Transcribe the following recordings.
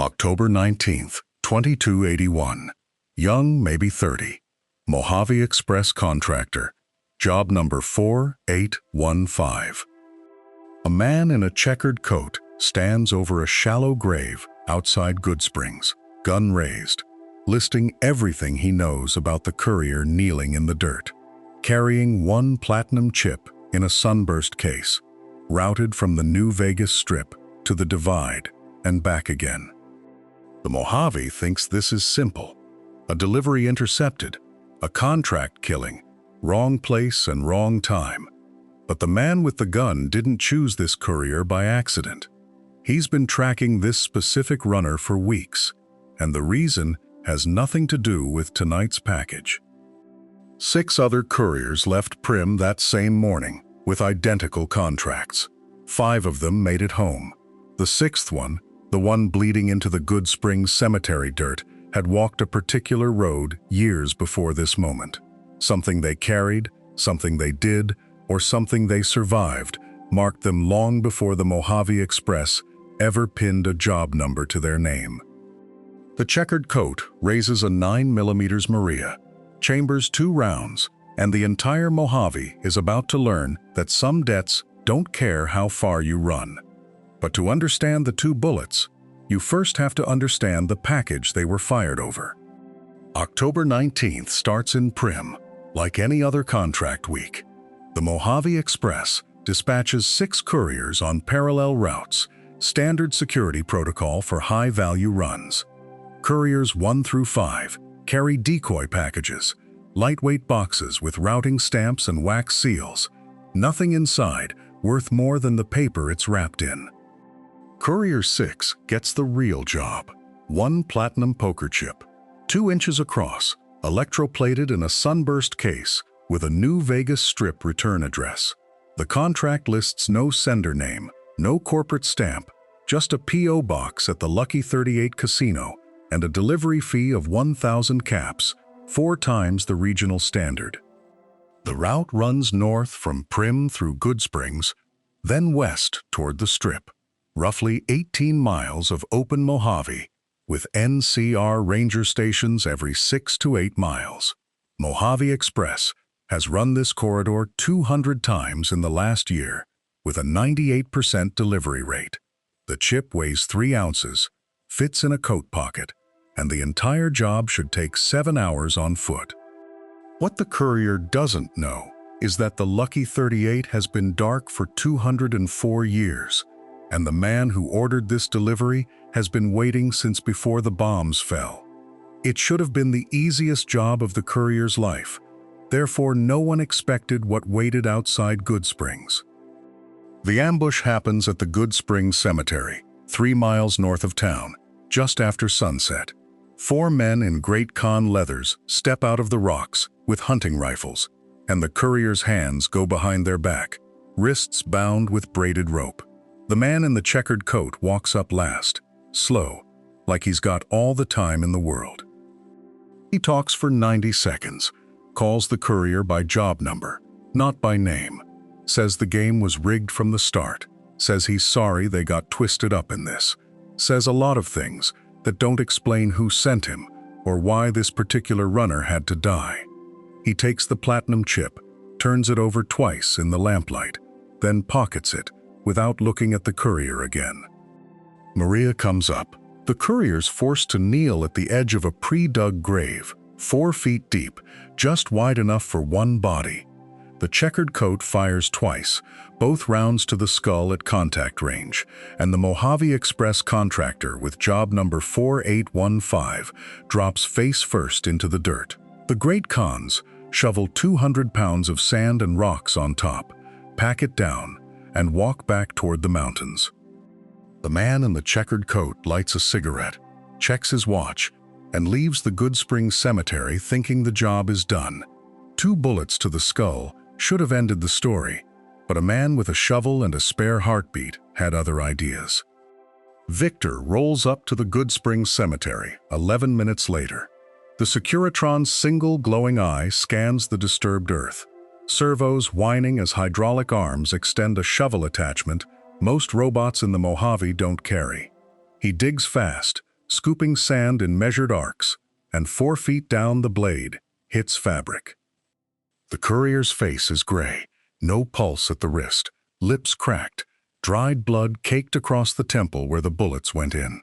October 19th, 2281. Young, maybe 30. Mojave Express contractor. Job number 4815. A man in a checkered coat stands over a shallow grave outside Goodsprings, gun raised, listing everything he knows about the courier kneeling in the dirt, carrying one platinum chip in a sunburst case, routed from the New Vegas Strip to the Divide and back again. The Mojave thinks this is simple. A delivery intercepted, a contract killing, wrong place and wrong time. But the man with the gun didn't choose this courier by accident. He's been tracking this specific runner for weeks, and the reason has nothing to do with tonight's package. 6 other couriers left Prim that same morning with identical contracts. 5 of them made it home. The 6th one, the one bleeding into the Goodsprings cemetery dirt, had walked a particular road years before this moment. Something they carried, something they did, or something they survived marked them long before the Mojave Express ever pinned a job number to their name. The checkered coat raises a 9mm Maria, chambers 2 rounds, and the entire Mojave is about to learn that some debts don't care how far you run. But to understand the 2 bullets, you first have to understand the package they were fired over. October 19th starts in Prim, like any other contract week. The Mojave Express dispatches 6 couriers on parallel routes, standard security protocol for high-value runs. Couriers 1 through 5 carry decoy packages, lightweight boxes with routing stamps and wax seals, nothing inside worth more than the paper it's wrapped in. Courier 6 gets the real job. 1 platinum poker chip, 2 inches across, electroplated in a sunburst case with a New Vegas Strip return address. The contract lists no sender name, no corporate stamp, just a P.O. box at the Lucky 38 Casino and a delivery fee of 1,000 caps, 4 times the regional standard. The route runs north from Prim through Goodsprings, then west toward the Strip. Roughly 18 miles of open Mojave, with NCR ranger stations every 6 to 8 miles. Mojave Express has run this corridor 200 times in the last year, with a 98% delivery rate. The chip weighs 3 ounces, fits in a coat pocket, and the entire job should take 7 hours on foot. What the courier doesn't know is that the Lucky 38 has been dark for 204 years, and the man who ordered this delivery has been waiting since before the bombs fell. It should have been the easiest job of the courier's life, therefore no one expected what waited outside Goodsprings. The ambush happens at the Goodsprings Cemetery, 3 miles north of town, just after sunset. 4 men in Great Con leathers step out of the rocks with hunting rifles, and the courier's hands go behind their back, wrists bound with braided rope. The man in the checkered coat walks up last, slow, like he's got all the time in the world. He talks for 90 seconds, calls the courier by job number, not by name, says the game was rigged from the start, says he's sorry they got twisted up in this, says a lot of things that don't explain who sent him or why this particular runner had to die. He takes the platinum chip, turns it over twice in the lamplight, then pockets it without looking at the courier again. Maria comes up. The courier's forced to kneel at the edge of a pre-dug grave, 4 feet deep, just wide enough for 1 body. The checkered coat fires twice, both rounds to the skull at contact range, and the Mojave Express contractor with job number 4815 drops face first into the dirt. The Great Cons shovel 200 pounds of sand and rocks on top, pack it down, and walk back toward the mountains. The man in the checkered coat lights a cigarette, checks his watch, and leaves the Goodsprings Cemetery thinking the job is done. 2 bullets to the skull should have ended the story, but a man with a shovel and a spare heartbeat had other ideas. Victor rolls up to the Goodsprings Cemetery 11 minutes later. The Securitron's single glowing eye scans the disturbed earth. Servos whining as hydraulic arms extend a shovel attachment most robots in the Mojave don't carry. He digs fast, scooping sand in measured arcs, and 4 feet down the blade hits fabric. The courier's face is gray, no pulse at the wrist, lips cracked, dried blood caked across the temple where the bullets went in.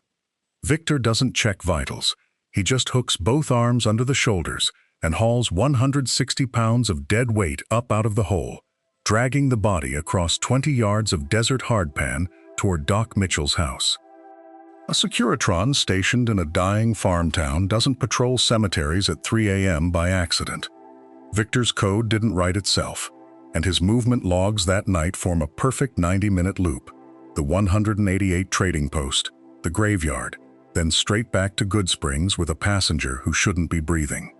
Victor doesn't check vitals. He just hooks both arms under the shoulders and hauls 160 pounds of dead weight up out of the hole, dragging the body across 20 yards of desert hardpan toward Doc Mitchell's house. A Securitron stationed in a dying farm town doesn't patrol cemeteries at 3 a.m. by accident. Victor's code didn't write itself, and his movement logs that night form a perfect 90-minute loop. The 188 trading post, the graveyard, then straight back to Goodsprings with a passenger who shouldn't be breathing.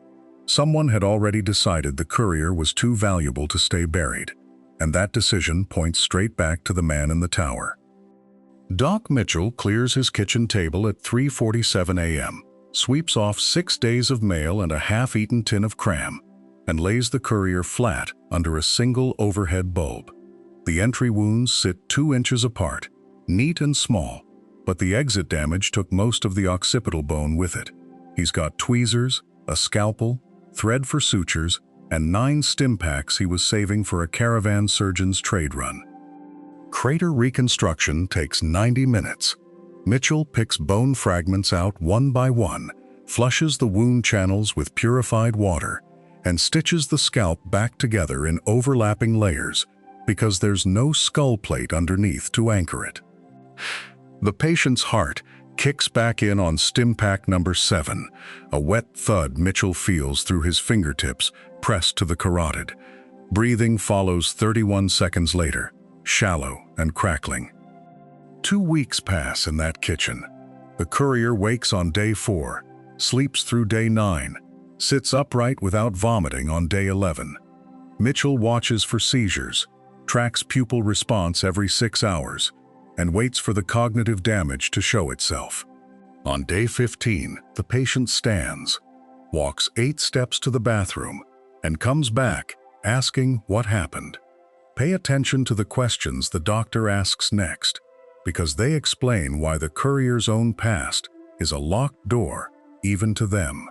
Someone had already decided the courier was too valuable to stay buried, and that decision points straight back to the man in the tower. Doc Mitchell clears his kitchen table at 3:47 a.m., sweeps off 6 days of mail and a half-eaten tin of cram, and lays the courier flat under a single overhead bulb. The entry wounds sit 2 inches apart, neat and small, but the exit damage took most of the occipital bone with it. He's got tweezers, a scalpel, thread for sutures, and 9 stim packs he was saving for a caravan surgeon's trade run. Crater reconstruction takes 90 minutes. Mitchell picks bone fragments out one by one, flushes the wound channels with purified water, and stitches the scalp back together in overlapping layers because there's no skull plate underneath to anchor it. The patient's heart kicks back in on stim pack number 7, a wet thud Mitchell feels through his fingertips pressed to the carotid. Breathing follows 31 seconds later, shallow and crackling. 2 weeks pass in that kitchen. The courier wakes on day 4, sleeps through day 9, sits upright without vomiting on day 11. Mitchell watches for seizures, tracks pupil response every 6 hours, and waits for the cognitive damage to show itself. On day 15, the patient stands, walks 8 steps to the bathroom, and comes back asking what happened. Pay attention to the questions the doctor asks next, because they explain why the courier's own past is a locked door, even to them.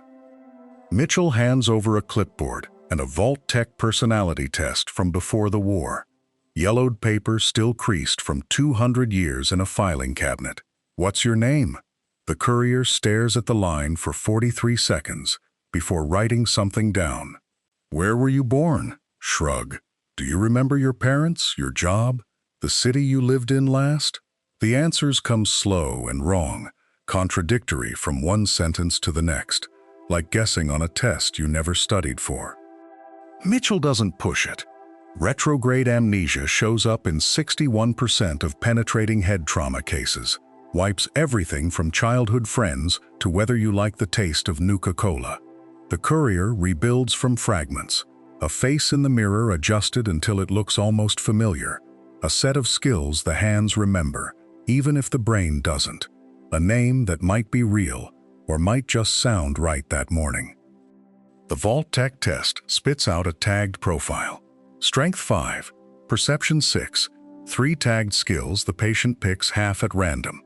Mitchell hands over a clipboard and a Vault-Tec personality test from before the war. Yellowed paper still creased from 200 years in a filing cabinet. "What's your name?" The courier stares at the line for 43 seconds before writing something down. "Where were you born?" Shrug. "Do you remember your parents, your job, the city you lived in last?" The answers come slow and wrong, contradictory from one sentence to the next, like guessing on a test you never studied for. Mitchell doesn't push it. Retrograde amnesia shows up in 61% of penetrating head trauma cases, wipes everything from childhood friends to whether you like the taste of Nuka-Cola. The courier rebuilds from fragments, a face in the mirror adjusted until it looks almost familiar, a set of skills the hands remember, even if the brain doesn't, a name that might be real or might just sound right that morning. The Vault-Tec test spits out a tagged profile. Strength 5, Perception 6, 3 tagged skills the patient picks half at random.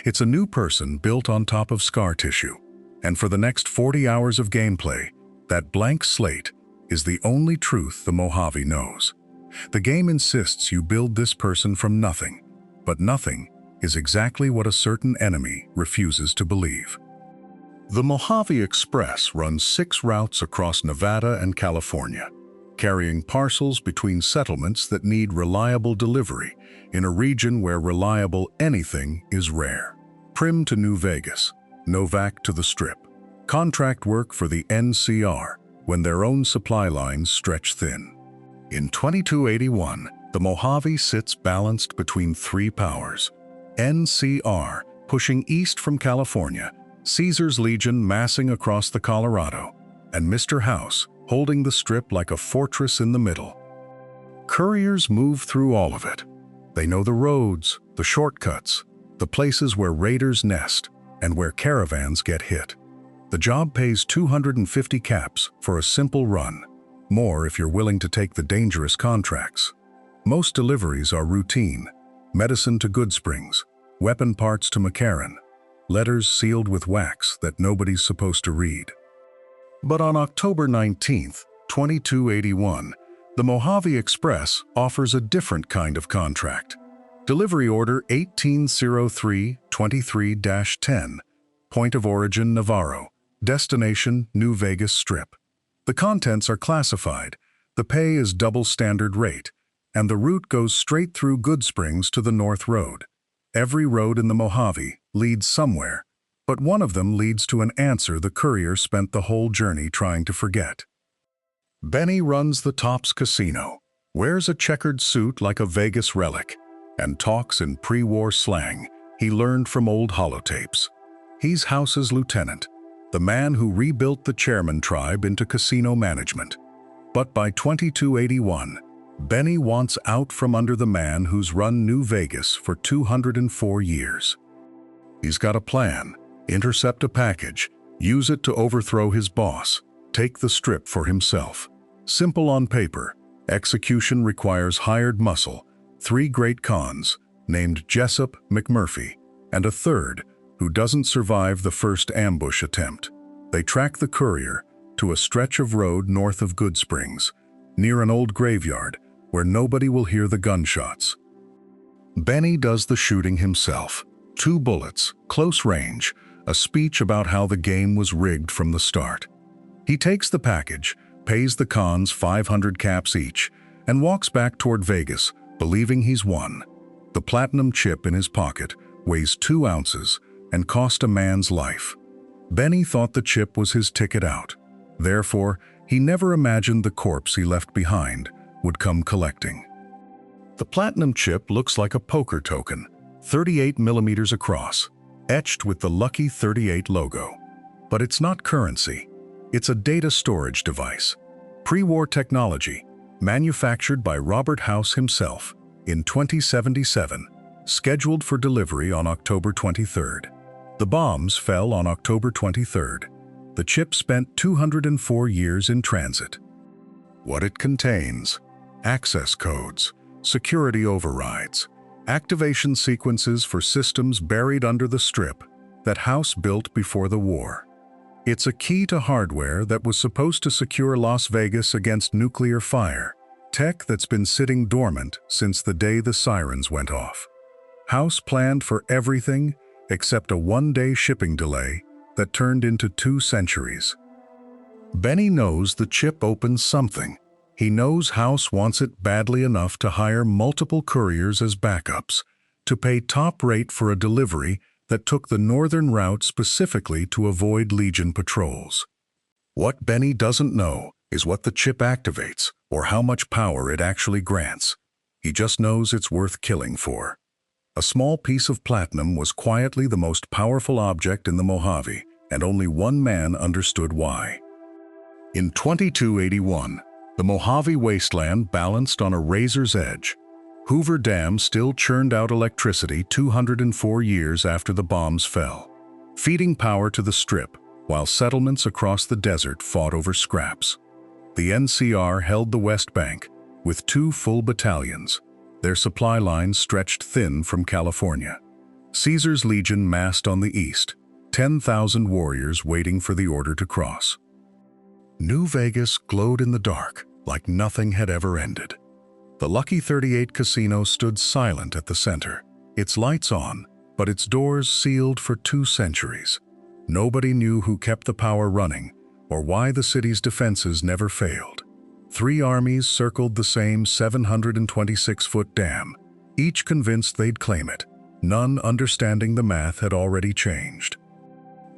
It's a new person built on top of scar tissue, and for the next 40 hours of gameplay, that blank slate is the only truth the Mojave knows. The game insists you build this person from nothing, but nothing is exactly what a certain enemy refuses to believe. The Mojave Express runs 6 routes across Nevada and California, carrying parcels between settlements that need reliable delivery in a region where reliable anything is rare. Prim to New Vegas, Novac to the Strip. Contract work for the NCR when their own supply lines stretch thin. In 2281, the Mojave sits balanced between 3 powers. NCR pushing east from California, Caesar's Legion massing across the Colorado, and Mr. House holding the Strip like a fortress in the middle. Couriers move through all of it. They know the roads, the shortcuts, the places where raiders nest, and where caravans get hit. The job pays 250 caps for a simple run, more if you're willing to take the dangerous contracts. Most deliveries are routine: medicine to Goodsprings, weapon parts to McCarran. letters sealed with wax that nobody's supposed to read. But on October 19th, 2281, the Mojave Express offers a different kind of contract. Delivery order 1803-23-10, point of origin Navarro, destination New Vegas Strip. The contents are classified, the pay is double standard rate, and the route goes straight through Goodsprings to the North Road. Every road in the Mojave leads somewhere, but one of them leads to an answer the courier spent the whole journey trying to forget. Benny runs the Tops Casino, wears a checkered suit like a Vegas relic, and talks in pre-war slang he learned from old holotapes. He's House's lieutenant, the man who rebuilt the Chairman tribe into casino management. But by 2281, Benny wants out from under the man who's run New Vegas for 204 years. He's got a plan: intercept a package, use it to overthrow his boss, take the Strip for himself. Simple on paper, execution requires hired muscle, 3 great cons, named Jessup McMurphy, and a third, who doesn't survive the first ambush attempt. They track the courier to a stretch of road north of Goodsprings, near an old graveyard where nobody will hear the gunshots. Benny does the shooting himself. 2 bullets, close range, a speech about how the game was rigged from the start. He takes the package, pays the cons 500 caps each, and walks back toward Vegas, believing he's won. The platinum chip in his pocket weighs 2 ounces and cost a man's life. Benny thought the chip was his ticket out. Therefore, he never imagined the corpse he left behind would come collecting. The platinum chip looks like a poker token, 38 millimeters across, etched with the Lucky 38 logo. But it's not currency. It's a data storage device. Pre-war technology, manufactured by Robert House himself in 2077, scheduled for delivery on October 23rd. The bombs fell on October 23rd. The chip spent 204 years in transit. What it contains: access codes, security overrides, activation sequences for systems buried under the Strip that House built before the war. It's a key to hardware that was supposed to secure Las Vegas against nuclear fire, tech that's been sitting dormant since the day the sirens went off. House planned for everything except a 1-day shipping delay that turned into 2 centuries. Benny knows the chip opens something. He knows House wants it badly enough to hire multiple couriers as backups, to pay top rate for a delivery that took the northern route specifically to avoid Legion patrols. What Benny doesn't know is what the chip activates or how much power it actually grants. He just knows it's worth killing for. A small piece of platinum was quietly the most powerful object in the Mojave, and only one man understood why. In 2281, the Mojave Wasteland balanced on a razor's edge. Hoover Dam still churned out electricity 204 years after the bombs fell, feeding power to the Strip while settlements across the desert fought over scraps. The NCR held the West Bank with 2 full battalions, their supply lines stretched thin from California. Caesar's Legion massed on the east, 10,000 warriors waiting for the order to cross. New Vegas glowed in the dark like nothing had ever ended. The Lucky 38 casino stood silent at the center, its lights on, but its doors sealed for 2 centuries. Nobody knew who kept the power running or why the city's defenses never failed. 3 armies circled the same 726-foot dam, each convinced they'd claim it, none understanding the math had already changed.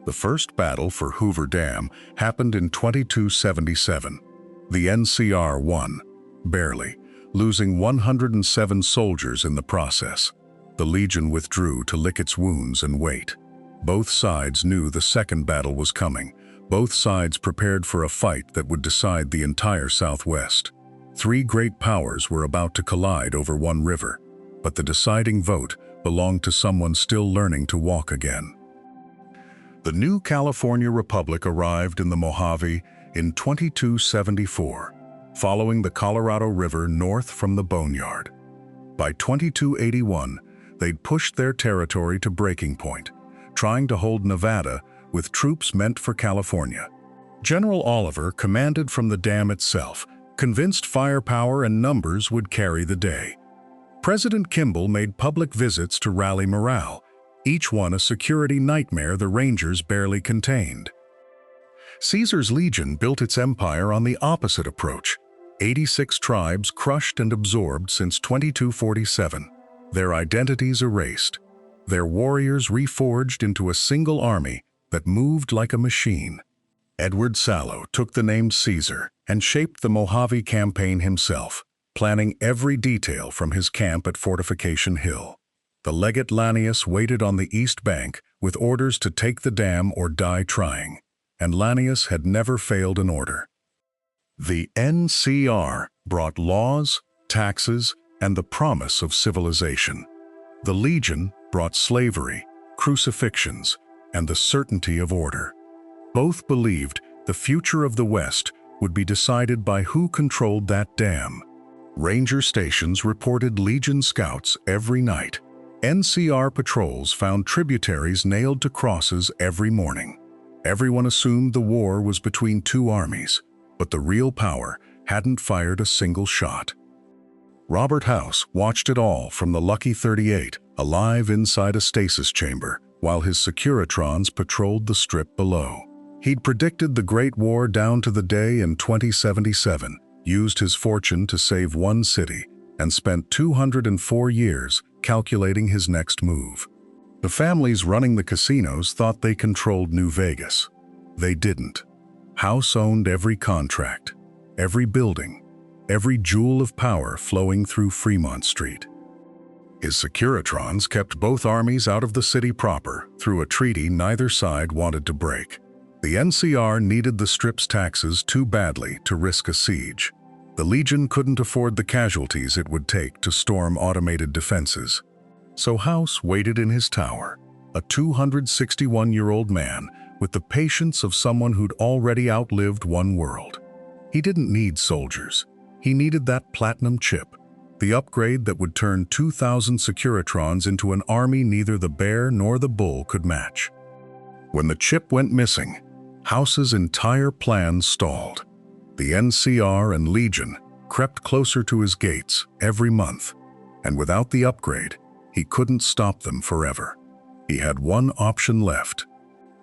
The first battle for Hoover Dam happened in 2277. The NCR won, barely, losing 107 soldiers in the process. The Legion withdrew to lick its wounds and wait. Both sides knew the second battle was coming. Both sides prepared for a fight that would decide the entire Southwest. 3 great powers were about to collide over one river, but the deciding vote belonged to someone still learning to walk again. The new California Republic arrived in the Mojave in 2274, following the Colorado River north from the Boneyard. By 2281, they'd pushed their territory to breaking point, trying to hold Nevada with troops meant for California. General Oliver commanded from the dam itself, convinced firepower and numbers would carry the day. President Kimball made public visits to rally morale, each one a security nightmare the Rangers barely contained. Caesar's Legion built its empire on the opposite approach. 86 tribes crushed and absorbed since 2247, their identities erased, their warriors reforged into a single army that moved like a machine. Edward Sallow took the name Caesar and shaped the Mojave campaign himself, planning every detail from his camp at Fortification Hill. The legate Lanius waited on the east bank with orders to take the dam or die trying, and Lanius had never failed an order. The NCR brought laws, taxes, and the promise of civilization. The Legion brought slavery, crucifixions, and the certainty of order. Both believed the future of the West would be decided by who controlled that dam. Ranger stations reported Legion scouts every night. NCR patrols found tributaries nailed to crosses every morning. Everyone assumed the war was between two armies, but the real power hadn't fired a single shot. Robert House watched it all from the Lucky 38, alive inside a stasis chamber, while his Securitrons patrolled the strip below. He'd predicted the Great War down to the day in 2077, used his fortune to save one city, and spent 204 years calculating his next move. The families running the casinos thought they controlled New Vegas. They didn't. House owned every contract, every building, every jewel of power flowing through Fremont Street. His Securitrons kept both armies out of the city proper through a treaty neither side wanted to break. The NCR needed the strip's taxes too badly to risk a siege. The Legion couldn't afford the casualties it would take to storm automated defenses. So House waited in his tower, a 261-year-old man with the patience of someone who'd already outlived one world. He didn't need soldiers. He needed that platinum chip, the upgrade that would turn 2,000 Securitrons into an army neither the bear nor the bull could match. When the chip went missing, House's entire plan stalled. The NCR and Legion crept closer to his gates every month, and without the upgrade, he couldn't stop them forever. He had one option left.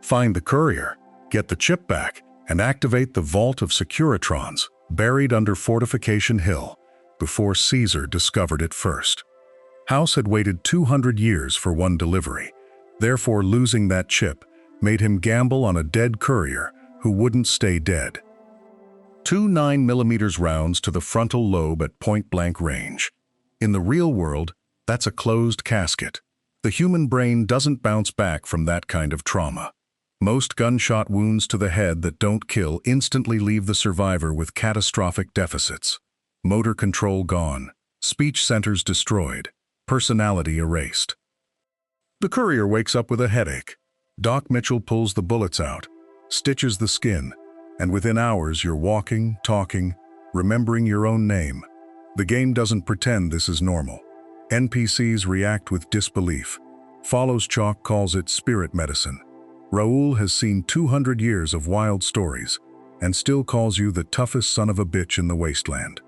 Find the courier, get the chip back, and activate the vault of Securitrons buried under Fortification Hill before Caesar discovered it first. House had waited 200 years for one delivery, therefore losing that chip made him gamble on a dead courier who wouldn't stay dead. 2 9mm rounds to the frontal lobe at point-blank range. In the real world, that's a closed casket. The human brain doesn't bounce back from that kind of trauma. Most gunshot wounds to the head that don't kill instantly leave the survivor with catastrophic deficits. Motor control gone, speech centers destroyed, personality erased. The courier wakes up with a headache. Doc Mitchell pulls the bullets out, stitches the skin, and within hours you're walking, talking, remembering your own name. The game doesn't pretend this is normal. NPCs react with disbelief. Follows Chalk calls it spirit medicine. Raoul has seen 200 years of wild stories and still calls you the toughest son of a bitch in the Wasteland.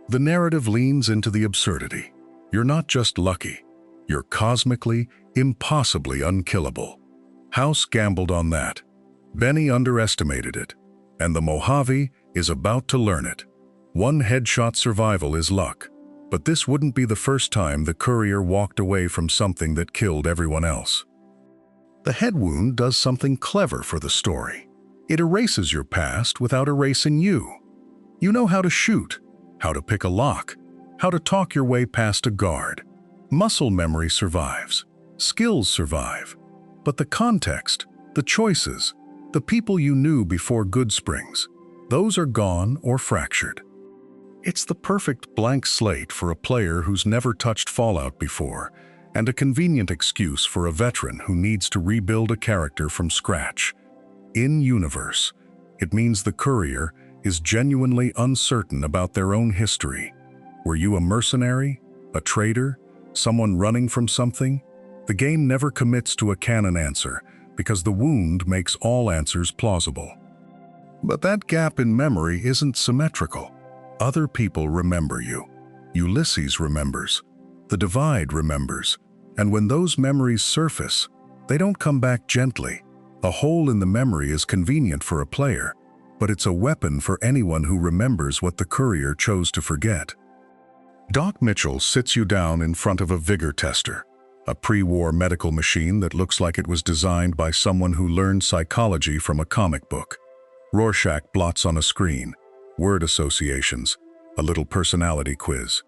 The narrative leans into the absurdity. You're not just lucky. You're cosmically, impossibly unkillable. House gambled on that. Benny underestimated it, and the Mojave is about to learn it. One headshot survival is luck, but this wouldn't be the first time the courier walked away from something that killed everyone else. The head wound does something clever for the story. It erases your past without erasing you. You know how to shoot, how to pick a lock, how to talk your way past a guard. Muscle memory survives, skills survive, but the context, the choices, the people you knew before Goodsprings, those are gone or fractured. It's the perfect blank slate for a player who's never touched Fallout before, and a convenient excuse for a veteran who needs to rebuild a character from scratch. In-universe, it means the courier is genuinely uncertain about their own history. Were you a mercenary, a traitor, someone running from something? The game never commits to a canon answer because the wound makes all answers plausible. But that gap in memory isn't symmetrical. Other people remember you. Ulysses remembers. The Divide remembers. And when those memories surface, they don't come back gently. A hole in the memory is convenient for a player, but it's a weapon for anyone who remembers what the courier chose to forget. Doc Mitchell sits you down in front of a vigor tester, a pre-war medical machine that looks like it was designed by someone who learned psychology from a comic book. Rorschach blots on a screen, word associations, a little personality quiz.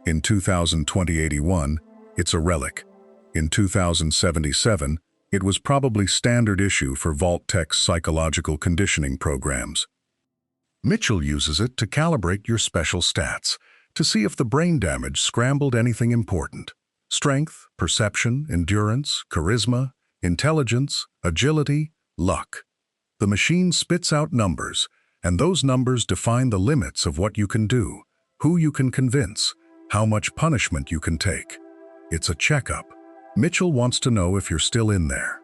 In 2081, it's a relic. In 2077, it was probably standard issue for Vault-Tech's psychological conditioning programs. Mitchell uses it to calibrate your special stats, to see if the brain damage scrambled anything important. Strength, perception, endurance, charisma, intelligence, agility, luck. The machine spits out numbers, and those numbers define the limits of what you can do, who you can convince, how much punishment you can take. It's a checkup. Mitchell wants to know if you're still in there.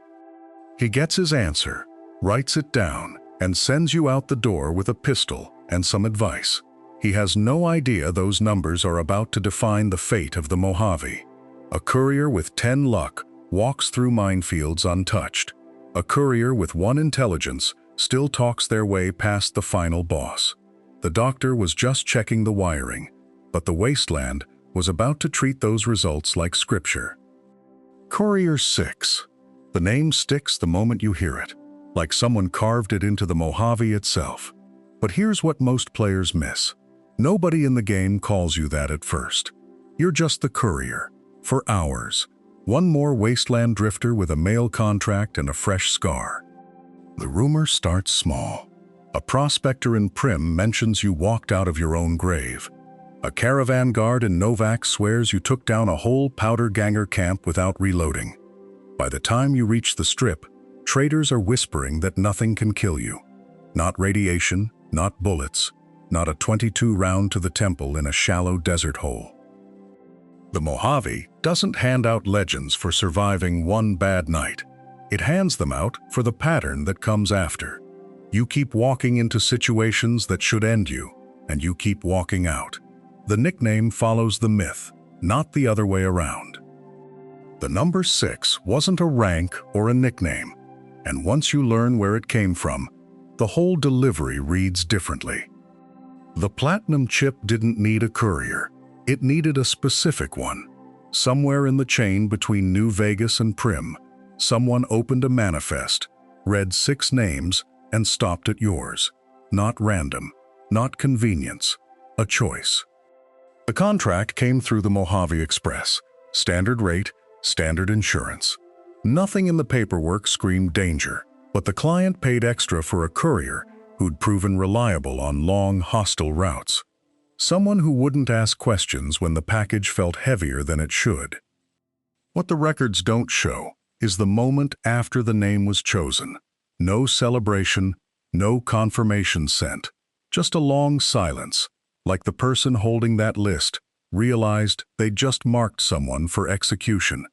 He gets his answer, writes it down, and sends you out the door with a pistol and some advice. He has no idea those numbers are about to define the fate of the Mojave. A courier with 10 luck walks through minefields untouched. A courier with 1 intelligence still talks their way past the final boss. The doctor was just checking the wiring, but the Wasteland was about to treat those results like scripture. Courier 6. The name sticks the moment you hear it, like someone carved it into the Mojave itself. But here's what most players miss. Nobody in the game calls you that at first. You're just the courier, for hours. One more Wasteland drifter with a mail contract and a fresh scar. The rumor starts small. A prospector in Prim mentions you walked out of your own grave. A caravan guard in Novak swears you took down a whole powder ganger camp without reloading. By the time you reach the strip, traders are whispering that nothing can kill you. Not radiation, not bullets, not a 22 round to the temple in a shallow desert hole. The Mojave doesn't hand out legends for surviving one bad night. It hands them out for the pattern that comes after. You keep walking into situations that should end you, and you keep walking out. The nickname follows the myth, not the other way around. The number 6 wasn't a rank or a nickname, and once you learn where it came from, the whole delivery reads differently. The platinum chip didn't need a courier. It needed a specific one. Somewhere in the chain between New Vegas and Prim, someone opened a manifest, read 6 names, and stopped at yours. Not random, not convenience, a choice. The contract came through the Mojave Express. Standard rate, standard insurance. Nothing in the paperwork screamed danger, but the client paid extra for a courier who'd proven reliable on long, hostile routes. Someone who wouldn't ask questions when the package felt heavier than it should. What the records don't show is the moment after the name was chosen. No celebration, no confirmation sent, just a long silence, like the person holding that list realized they'd just marked someone for execution.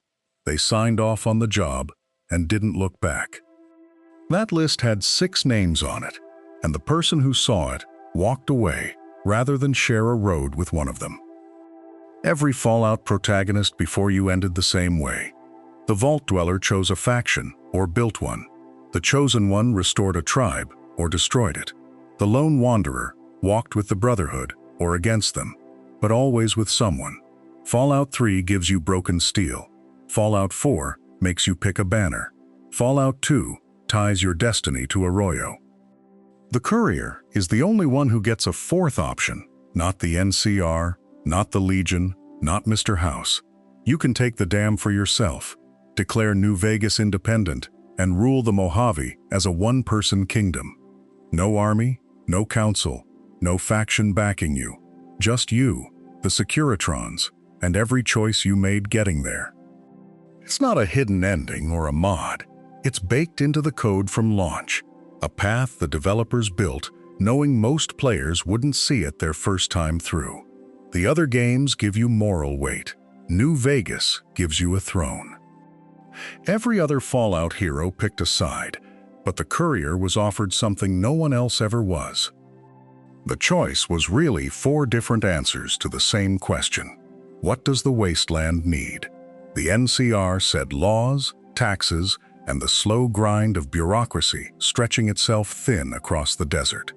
They signed off on the job and didn't look back. That list had 6 names on it, and the person who saw it walked away rather than share a road with one of them. Every Fallout protagonist before you ended the same way. The Vault Dweller chose a faction or built one. The Chosen One restored a tribe or destroyed it. The Lone Wanderer walked with the Brotherhood or against them, but always with someone. Fallout 3 gives you broken steel. Fallout 4 makes you pick a banner. Fallout 2 ties your destiny to Arroyo. The courier is the only one who gets a 4th option, not the NCR, not the Legion, not Mr. House. You can take the dam for yourself, declare New Vegas independent, and rule the Mojave as a one-person kingdom. No army, no council, no faction backing you. Just you, the Securitrons, and every choice you made getting there. It's not a hidden ending or a mod. It's baked into the code from launch, a path the developers built knowing most players wouldn't see it their first time through. The other games give you moral weight. New Vegas gives you a throne. Every other Fallout hero picked a side, but the Courier was offered something no one else ever was. The choice was really 4 different answers to the same question. What does the Wasteland need? The NCR said laws, taxes, and the slow grind of bureaucracy stretching itself thin across the desert.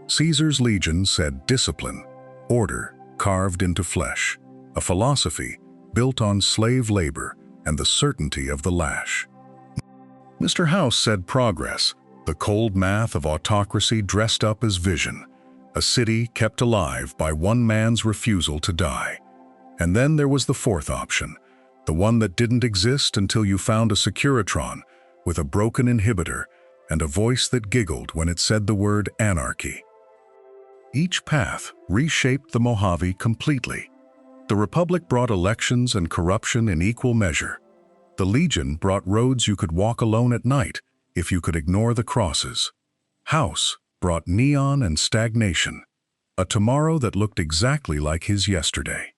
Caesar's Legion said discipline, order carved into flesh, a philosophy built on slave labor and the certainty of the lash. Mr. House said progress, the cold math of autocracy dressed up as vision, a city kept alive by one man's refusal to die. And then there was the 4th option, the one that didn't exist until you found a Securitron with a broken inhibitor and a voice that giggled when it said the word anarchy. Each path reshaped the Mojave completely. The Republic brought elections and corruption in equal measure. The Legion brought roads you could walk alone at night if you could ignore the crosses. House brought neon and stagnation, a tomorrow that looked exactly like his yesterday.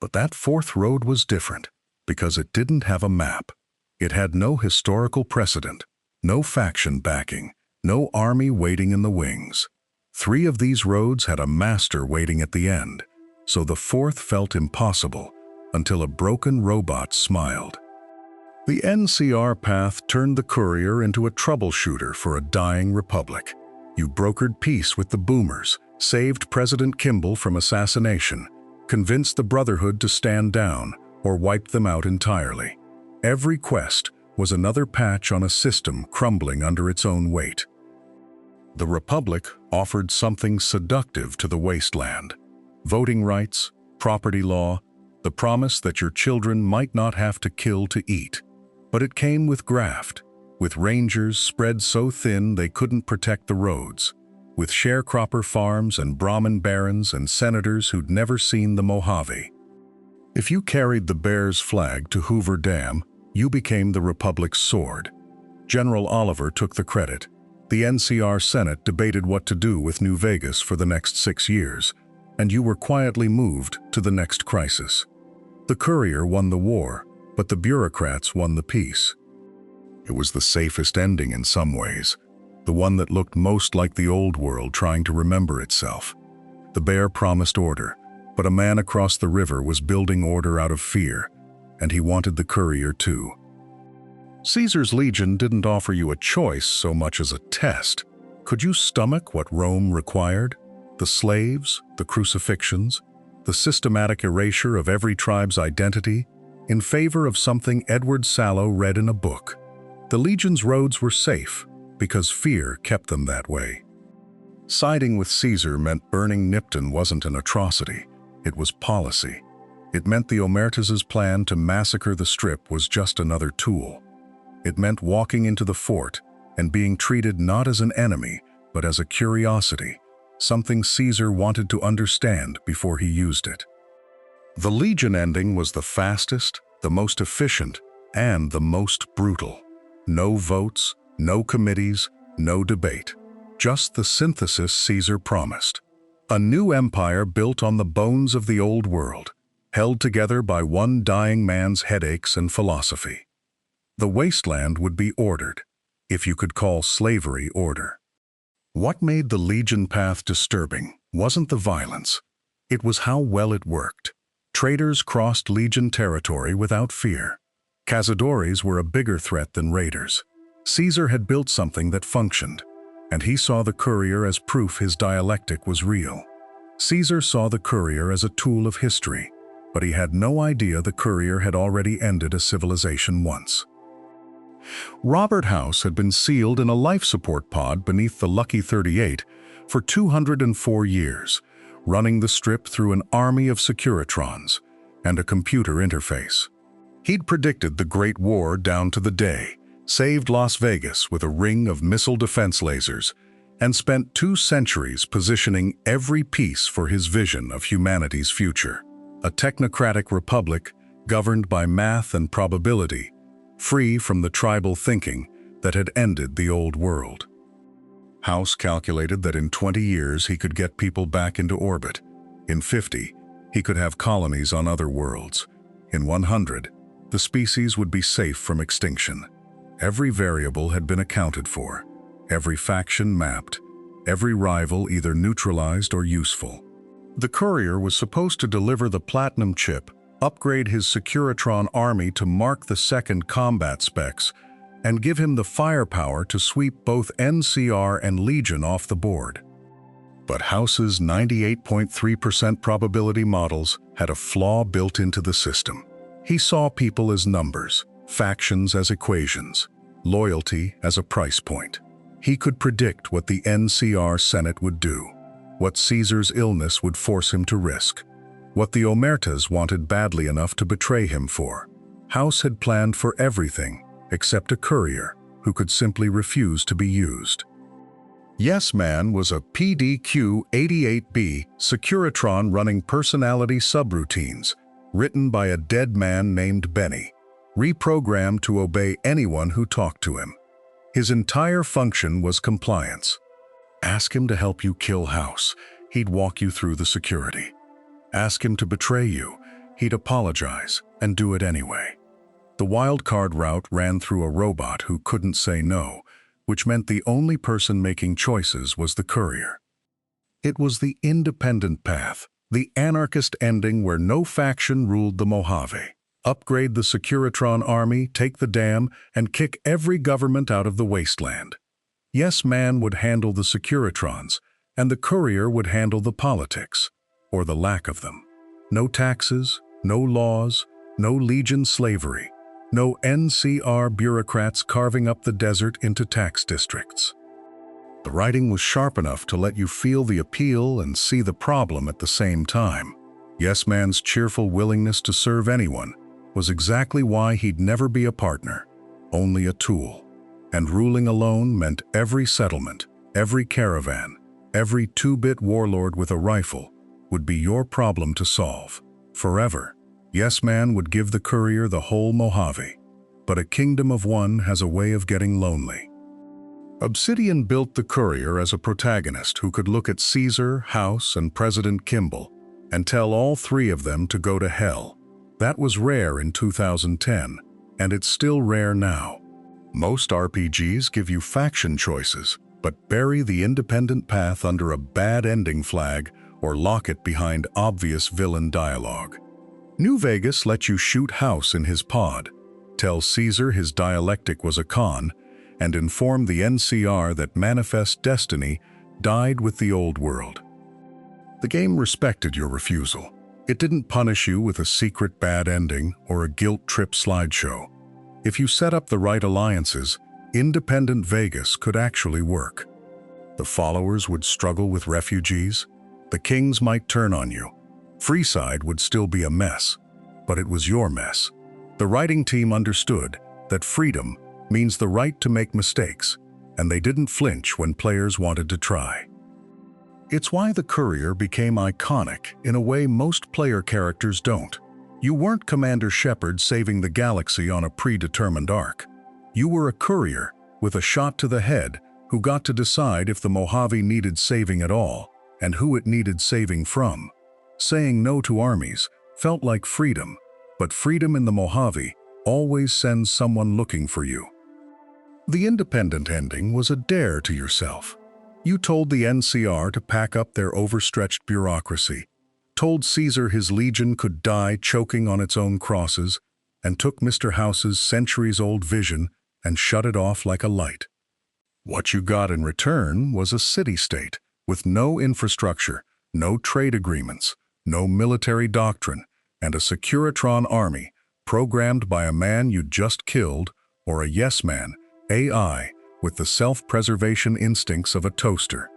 But that 4th road was different because it didn't have a map. It had no historical precedent, no faction backing, no army waiting in the wings. 3 of these roads had a master waiting at the end, so the 4th felt impossible until a broken robot smiled. The NCR path turned the Courier into a troubleshooter for a dying republic. You brokered peace with the boomers, saved President Kimball from assassination, convinced the Brotherhood to stand down, or wiped them out entirely. Every quest was another patch on a system crumbling under its own weight. The Republic offered something seductive to the Wasteland: voting rights, property law, the promise that your children might not have to kill to eat. But it came with graft, with rangers spread so thin they couldn't protect the roads, with sharecropper farms and Brahmin barons and senators who'd never seen the Mojave. If you carried the Bears flag to Hoover Dam, you became the Republic's sword. General Oliver took the credit. The NCR Senate debated what to do with New Vegas for the next 6 years, and you were quietly moved to the next crisis. The Courier won the war, but the bureaucrats won the peace. It was the safest ending in some ways, the one that looked most like the old world trying to remember itself. The bear promised order, but a man across the river was building order out of fear, and he wanted the Courier too. Caesar's Legion didn't offer you a choice so much as a test. Could you stomach what Rome required? The slaves, the crucifixions, the systematic erasure of every tribe's identity, in favor of something Edward Sallow read in a book. The Legion's roads were safe because fear kept them that way. Siding with Caesar meant burning Nipton wasn't an atrocity, it was policy. It meant the Omertas' plan to massacre the Strip was just another tool. It meant walking into the fort and being treated not as an enemy, but as a curiosity, something Caesar wanted to understand before he used it. The Legion ending was the fastest, the most efficient, and the most brutal. No votes, no committees, no debate. Just the synthesis Caesar promised. A new empire built on the bones of the old world, held together by one dying man's headaches and philosophy. The Wasteland would be ordered, if you could call slavery order. What made the Legion path disturbing wasn't the violence. It was how well it worked. Traders crossed Legion territory without fear. Cazadores were a bigger threat than raiders. Caesar had built something that functioned, and he saw the Courier as proof his dialectic was real. Caesar saw the Courier as a tool of history, but he had no idea the Courier had already ended a civilization once. Robert House had been sealed in a life support pod beneath the Lucky 38 for 204 years, running the Strip through an army of Securitrons and a computer interface. He'd predicted the Great War down to the day, saved Las Vegas with a ring of missile defense lasers, and spent 2 centuries positioning every piece for his vision of humanity's future. A technocratic republic governed by math and probability, free from the tribal thinking that had ended the old world. House calculated that in 20 years he could get people back into orbit. In 50, he could have colonies on other worlds. In 100, the species would be safe from extinction. Every variable had been accounted for, every faction mapped, every rival either neutralized or useful. The courier was supposed to deliver the platinum chip, upgrade his Securitron army to mark the second combat specs, and give him the firepower to sweep both NCR and Legion off the board. But House's 98.3% probability models had a flaw built into the system. He saw people as numbers, factions as equations, loyalty as a price point. He could predict what the NCR Senate would do, what Caesar's illness would force him to risk, what the Omertas wanted badly enough to betray him for. House had planned for everything except a courier who could simply refuse to be used. Yes Man was a PDQ-88B Securitron running personality subroutines, written by a dead man named Benny, reprogrammed to obey anyone who talked to him. His entire function was compliance. Ask him to help you kill House, he'd walk you through the security. Ask him to betray you, he'd apologize and do it anyway. The wildcard route ran through a robot who couldn't say no, which meant the only person making choices was the courier. It was the independent path, the anarchist ending where no faction ruled the Mojave. Upgrade the Securitron army, take the dam, and kick every government out of the Wasteland. Yes Man would handle the Securitrons, and the courier would handle the politics, or the lack of them. No taxes, no laws, no Legion slavery, no NCR bureaucrats carving up the desert into tax districts. The writing was sharp enough to let you feel the appeal and see the problem at the same time. Yes Man's cheerful willingness to serve anyone was exactly why he'd never be a partner, only a tool. And ruling alone meant every settlement, every caravan, every two-bit warlord with a rifle would be your problem to solve. Forever, Yes Man would give the courier the whole Mojave, but a kingdom of one has a way of getting lonely. Obsidian built the courier as a protagonist who could look at Caesar, House, and President Kimball and tell all three of them to go to hell. That was rare in 2010, and it's still rare now. Most RPGs give you faction choices, but bury the independent path under a bad ending flag or lock it behind obvious villain dialogue. New Vegas lets you shoot House in his pod, tell Caesar his dialectic was a con, and inform the NCR that Manifest Destiny died with the old world. The game respected your refusal. It didn't punish you with a secret bad ending or a guilt trip slideshow. If you set up the right alliances, independent Vegas could actually work. The followers would struggle with refugees. The kings might turn on you. Freeside would still be a mess, but it was your mess. The writing team understood that freedom means the right to make mistakes, and they didn't flinch when players wanted to try. It's why the courier became iconic in a way most player characters don't. You weren't Commander Shepard saving the galaxy on a predetermined arc. You were a courier with a shot to the head who got to decide if the Mojave needed saving at all and who it needed saving from. Saying no to armies felt like freedom, but freedom in the Mojave always sends someone looking for you. The independent ending was a dare to yourself. You told the NCR to pack up their overstretched bureaucracy, told Caesar his legion could die choking on its own crosses, and took Mr. House's centuries-old vision and shut it off like a light. What you got in return was a city-state with no infrastructure, no trade agreements, no military doctrine, and a Securitron army programmed by a man you'd just killed or a yes man, AI, with the self-preservation instincts of a toaster.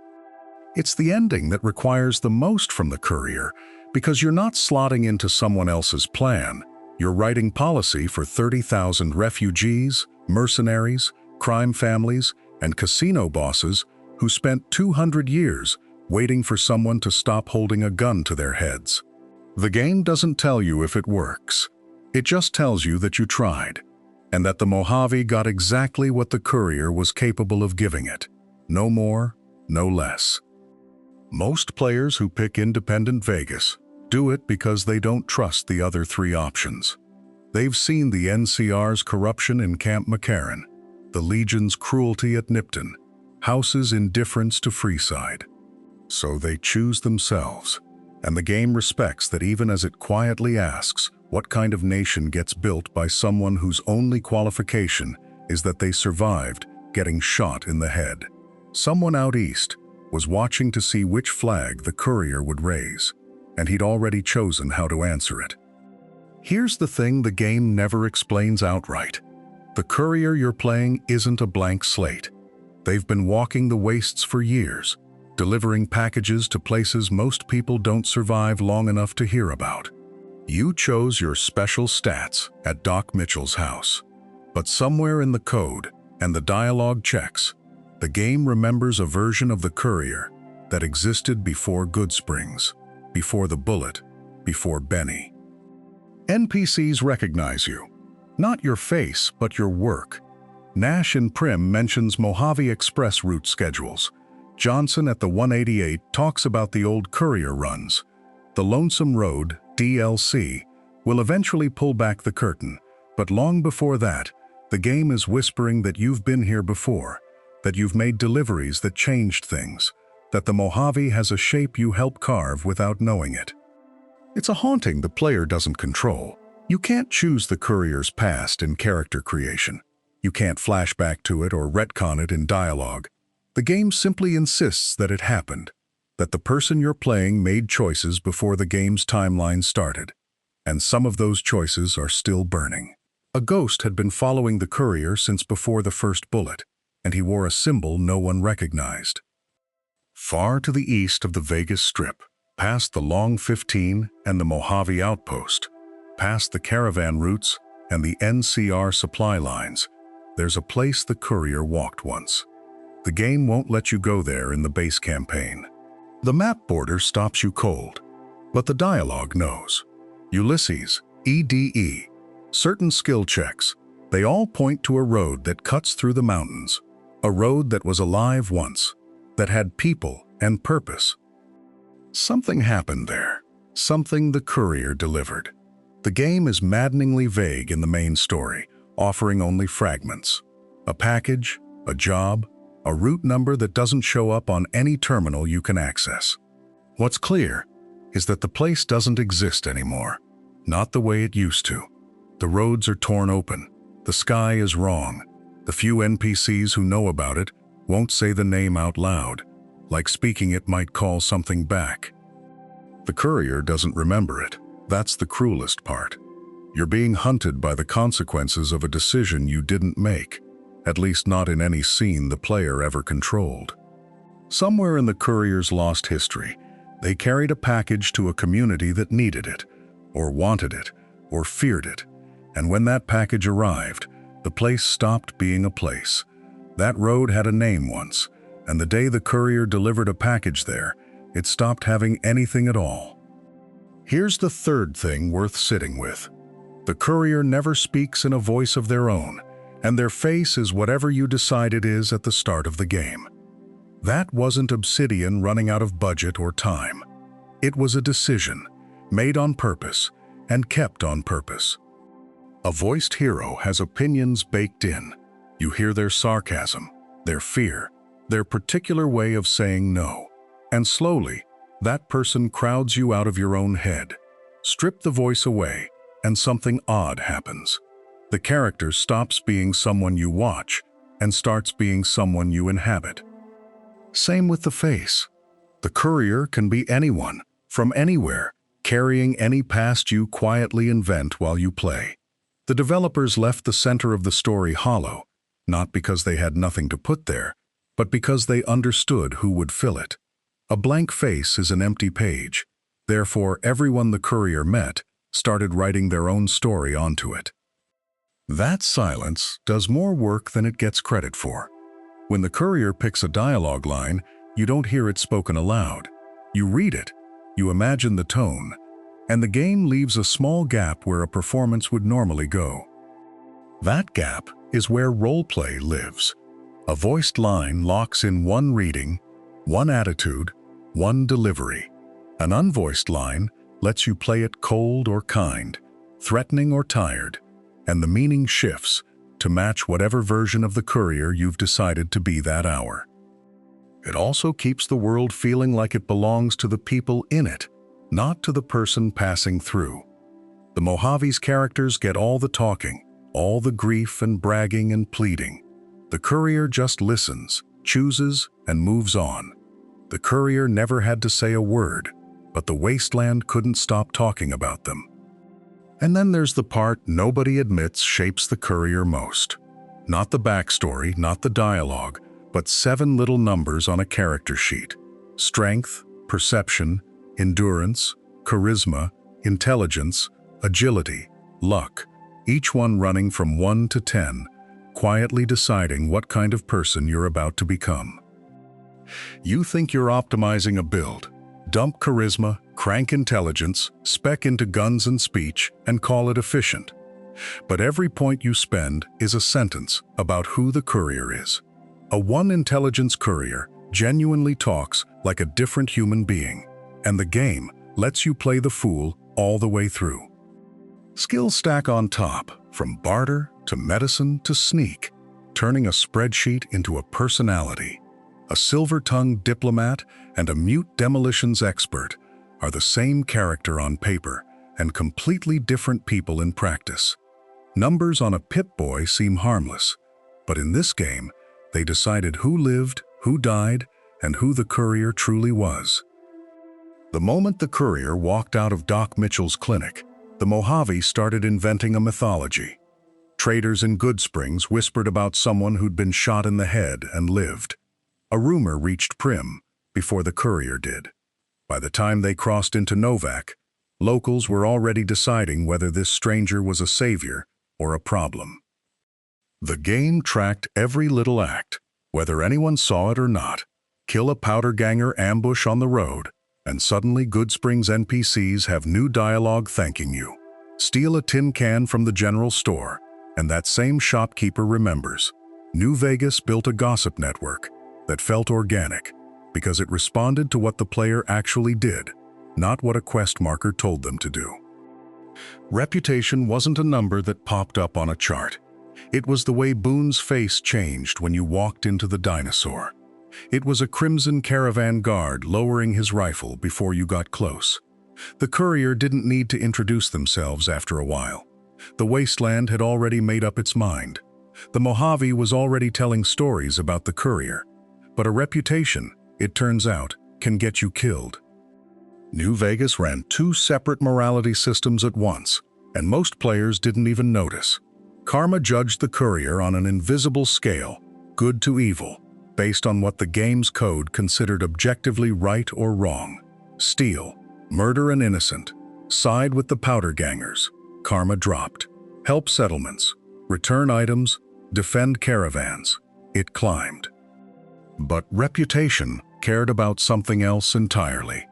It's the ending that requires the most from the courier because you're not slotting into someone else's plan. You're writing policy for 30,000 refugees, mercenaries, crime families, and casino bosses who spent 200 years waiting for someone to stop holding a gun to their heads. The game doesn't tell you if it works. It just tells you that you tried, and that the Mojave got exactly what the courier was capable of giving it. No more, no less. Most players who pick independent Vegas do it because they don't trust the other three options. They've seen the NCR's corruption in Camp McCarran, the Legion's cruelty at Nipton, House's indifference to Freeside. So they choose themselves, and the game respects that even as it quietly asks what kind of nation gets built by someone whose only qualification is that they survived getting shot in the head. Someone out east was watching to see which flag the Courier would raise, and he'd already chosen how to answer it. Here's the thing the game never explains outright. The Courier you're playing isn't a blank slate. They've been walking the wastes for years, delivering packages to places most people don't survive long enough to hear about. You chose your special stats at Doc Mitchell's house, but somewhere in the code and the dialogue checks, the game remembers a version of the Courier that existed before Goodsprings, before the Bullet, before Benny. NPCs recognize you, not your face, but your work. Nash in Prim mentions Mojave Express route schedules. Johnson at the 188 talks about the old Courier runs. The Lonesome Road, DLC, will eventually pull back the curtain, but long before that, the game is whispering that you've been here before, that you've made deliveries that changed things, that the Mojave has a shape you help carve without knowing it. It's a haunting the player doesn't control. You can't choose the Courier's past in character creation. You can't flash back to it or retcon it in dialogue. The game simply insists that it happened, that the person you're playing made choices before the game's timeline started, and some of those choices are still burning. A ghost had been following the Courier since before the first bullet, and he wore a symbol no one recognized. Far to the east of the Vegas Strip, past the Long 15 and the Mojave Outpost, past the caravan routes and the NCR supply lines, there's a place the Courier walked once. The game won't let you go there in the base campaign. The map border stops you cold, but the dialogue knows. Ulysses, EDE, certain skill checks, they all point to a road that cuts through the mountains, a road that was alive once, that had people and purpose. Something happened there, something the Courier delivered. The game is maddeningly vague in the main story, offering only fragments. A package, a job, a route number that doesn't show up on any terminal you can access. What's clear is that the place doesn't exist anymore, not the way it used to. The roads are torn open, the sky is wrong. The few NPCs who know about it won't say the name out loud, like speaking it might call something back. The Courier doesn't remember it. That's the cruelest part. You're being hunted by the consequences of a decision you didn't make, at least not in any scene the player ever controlled. Somewhere in the Courier's lost history, they carried a package to a community that needed it, or wanted it, or feared it, and when that package arrived, the place stopped being a place. That road had a name once, and the day the Courier delivered a package there, it stopped having anything at all. Here's the third thing worth sitting with. The Courier never speaks in a voice of their own, and their face is whatever you decide it is at the start of the game. That wasn't Obsidian running out of budget or time. It was a decision, made on purpose, and kept on purpose. A voiced hero has opinions baked in. You hear their sarcasm, their fear, their particular way of saying no. And slowly, that person crowds you out of your own head. Strip the voice away, and something odd happens. The character stops being someone you watch and starts being someone you inhabit. Same with the face. The Courier can be anyone, from anywhere, carrying any past you quietly invent while you play. The developers left the center of the story hollow, not because they had nothing to put there, but because they understood who would fill it. A blank face is an empty page. Therefore, everyone the Courier met started writing their own story onto it. That silence does more work than it gets credit for. When the Courier picks a dialogue line, you don't hear it spoken aloud. You read it, you imagine the tone, and the game leaves a small gap where a performance would normally go. That gap is where roleplay lives. A voiced line locks in one reading, one attitude, one delivery. An unvoiced line lets you play it cold or kind, threatening or tired, and the meaning shifts to match whatever version of the courier you've decided to be that hour. It also keeps the world feeling like it belongs to the people in it, not to the person passing through. The Mojave's characters get all the talking, all the grief and bragging and pleading. The courier just listens, chooses, and moves on. The courier never had to say a word, but the Wasteland couldn't stop talking about them. And then there's the part nobody admits shapes the courier most. Not the backstory, not the dialogue, but 7 little numbers on a character sheet. Strength, perception, endurance, charisma, intelligence, agility, luck, each one running from 1 to 10, quietly deciding what kind of person you're about to become. You think you're optimizing a build. Dump charisma, crank intelligence, spec into guns and speech, and call it efficient. But every point you spend is a sentence about who the courier is. A 1 intelligence courier genuinely talks like a different human being, and the game lets you play the fool all the way through. Skills stack on top, from barter to medicine to sneak, turning a spreadsheet into a personality. A silver-tongued diplomat and a mute demolitions expert are the same character on paper and completely different people in practice. Numbers on a Pip-Boy seem harmless, but in this game, they decided who lived, who died, and who the courier truly was. The moment the courier walked out of Doc Mitchell's clinic, the Mojave started inventing a mythology. Traders in Goodsprings whispered about someone who'd been shot in the head and lived. A rumor reached Prim before the courier did. By the time they crossed into Novak, locals were already deciding whether this stranger was a savior or a problem. The game tracked every little act, whether anyone saw it or not. Kill a powder ganger ambush on the road, and suddenly Goodsprings NPCs have new dialogue thanking you. Steal a tin can from the general store, and that same shopkeeper remembers. New Vegas built a gossip network that felt organic because it responded to what the player actually did, not what a quest marker told them to do. Reputation wasn't a number that popped up on a chart. It was the way Boone's face changed when you walked into the dinosaur. It was a crimson caravan guard lowering his rifle before you got close. The courier didn't need to introduce themselves after a while. The Wasteland had already made up its mind. The Mojave was already telling stories about the courier. But a reputation, it turns out, can get you killed. New Vegas ran 2 separate morality systems at once, and most players didn't even notice. Karma judged the courier on an invisible scale, good to evil, based on what the game's code considered objectively right or wrong. Steal, murder an innocent, side with the powder gangers. Karma dropped. Help settlements, return items, defend caravans. It climbed. But reputation cared about something else entirely.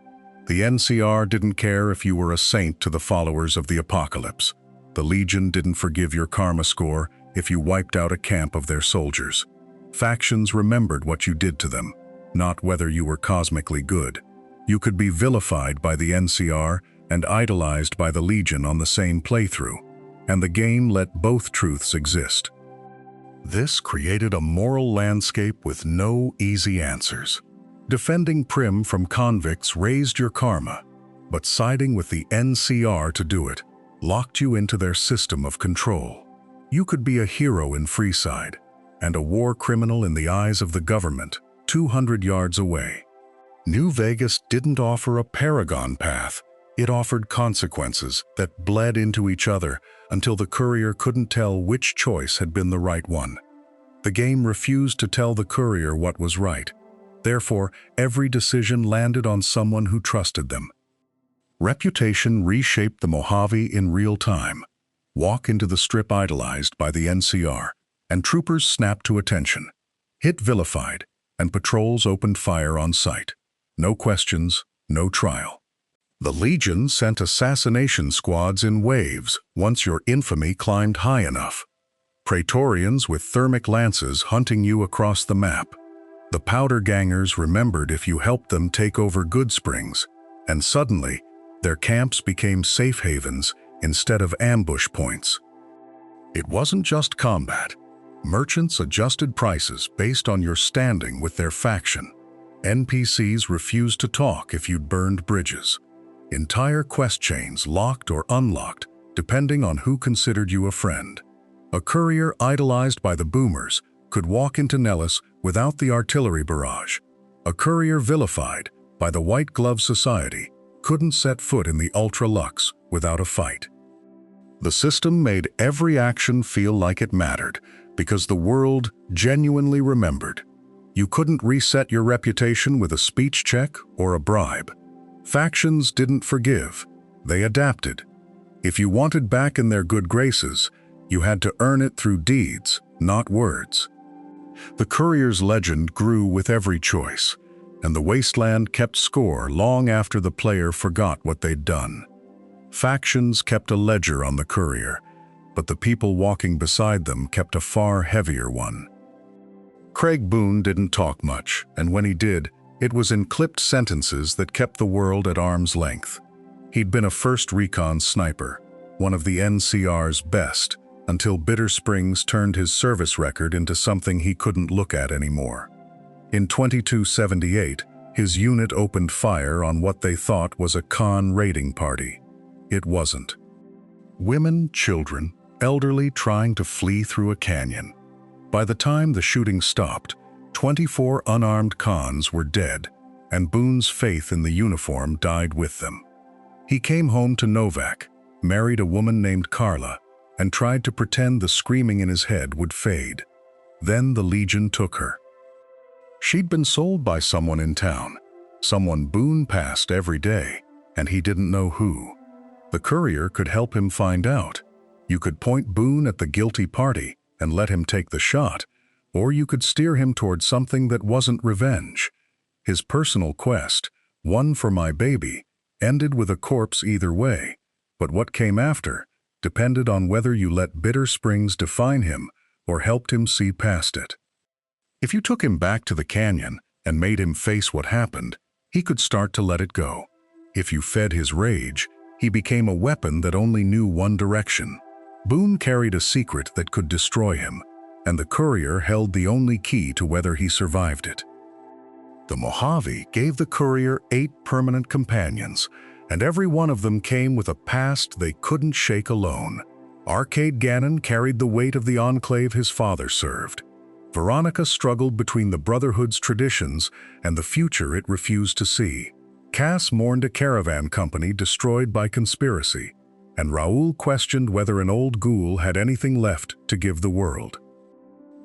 The NCR didn't care if you were a saint to the followers of the apocalypse. The Legion didn't forgive your karma score if you wiped out a camp of their soldiers. Factions remembered what you did to them, not whether you were cosmically good. You could be vilified by the NCR and idolized by the Legion on the same playthrough, and the game let both truths exist. This created a moral landscape with no easy answers. Defending Prim from convicts raised your karma, but siding with the NCR to do it locked you into their system of control. You could be a hero in Freeside and a war criminal in the eyes of the government 200 yards away. New Vegas didn't offer a paragon path. It offered consequences that bled into each other until the courier couldn't tell which choice had been the right one. The game refused to tell the courier what was right. Therefore, every decision landed on someone who trusted them. Reputation reshaped the Mojave in real time. Walk into the strip idolized by the NCR, and troopers snapped to attention. Hit vilified, and patrols opened fire on sight. No questions, no trial. The Legion sent assassination squads in waves once your infamy climbed high enough. Praetorians with thermic lances hunting you across the map. The powder gangers remembered if you helped them take over Goodsprings, and suddenly, their camps became safe havens instead of ambush points. It wasn't just combat. Merchants adjusted prices based on your standing with their faction. NPCs refused to talk if you'd burned bridges. Entire quest chains locked or unlocked, depending on who considered you a friend. A courier idolized by the boomers could walk into Nellis without the artillery barrage. A courier vilified by the White Glove Society couldn't set foot in the Ultra Luxe without a fight. The system made every action feel like it mattered because the world genuinely remembered. You couldn't reset your reputation with a speech check or a bribe. Factions didn't forgive, they adapted. If you wanted back in their good graces, you had to earn it through deeds, not words. The courier's legend grew with every choice, and the Wasteland kept score long after the player forgot what they'd done. Factions kept a ledger on the courier, but the people walking beside them kept a far heavier one. Craig Boone didn't talk much, and when he did, it was in clipped sentences that kept the world at arm's length. He'd been a first recon sniper, one of the NCR's best, until Bitter Springs turned his service record into something he couldn't look at anymore. In 2278, his unit opened fire on what they thought was a con raiding party. It wasn't. Women, children, elderly trying to flee through a canyon. By the time the shooting stopped, 24 unarmed cons were dead, and Boone's faith in the uniform died with them. He came home to Novak, married a woman named Carla, and tried to pretend the screaming in his head would fade. Then the Legion took her. She'd been sold by someone in town, someone Boone passed every day, and he didn't know who. The courier could help him find out. You could point Boone at the guilty party and let him take the shot, or you could steer him toward something that wasn't revenge. His personal quest, One for My Baby, ended with a corpse either way, but what came after depended on whether you let Bitter Springs define him or helped him see past it. If you took him back to the canyon and made him face what happened, he could start to let it go. If you fed his rage, he became a weapon that only knew one direction. Boone carried a secret that could destroy him, and the courier held the only key to whether he survived it. The Mojave gave the courier 8 permanent companions, and every one of them came with a past they couldn't shake alone. Arcade Gannon carried the weight of the enclave his father served. Veronica struggled between the Brotherhood's traditions and the future it refused to see. Cass mourned a caravan company destroyed by conspiracy, and Raoul questioned whether an old ghoul had anything left to give the world.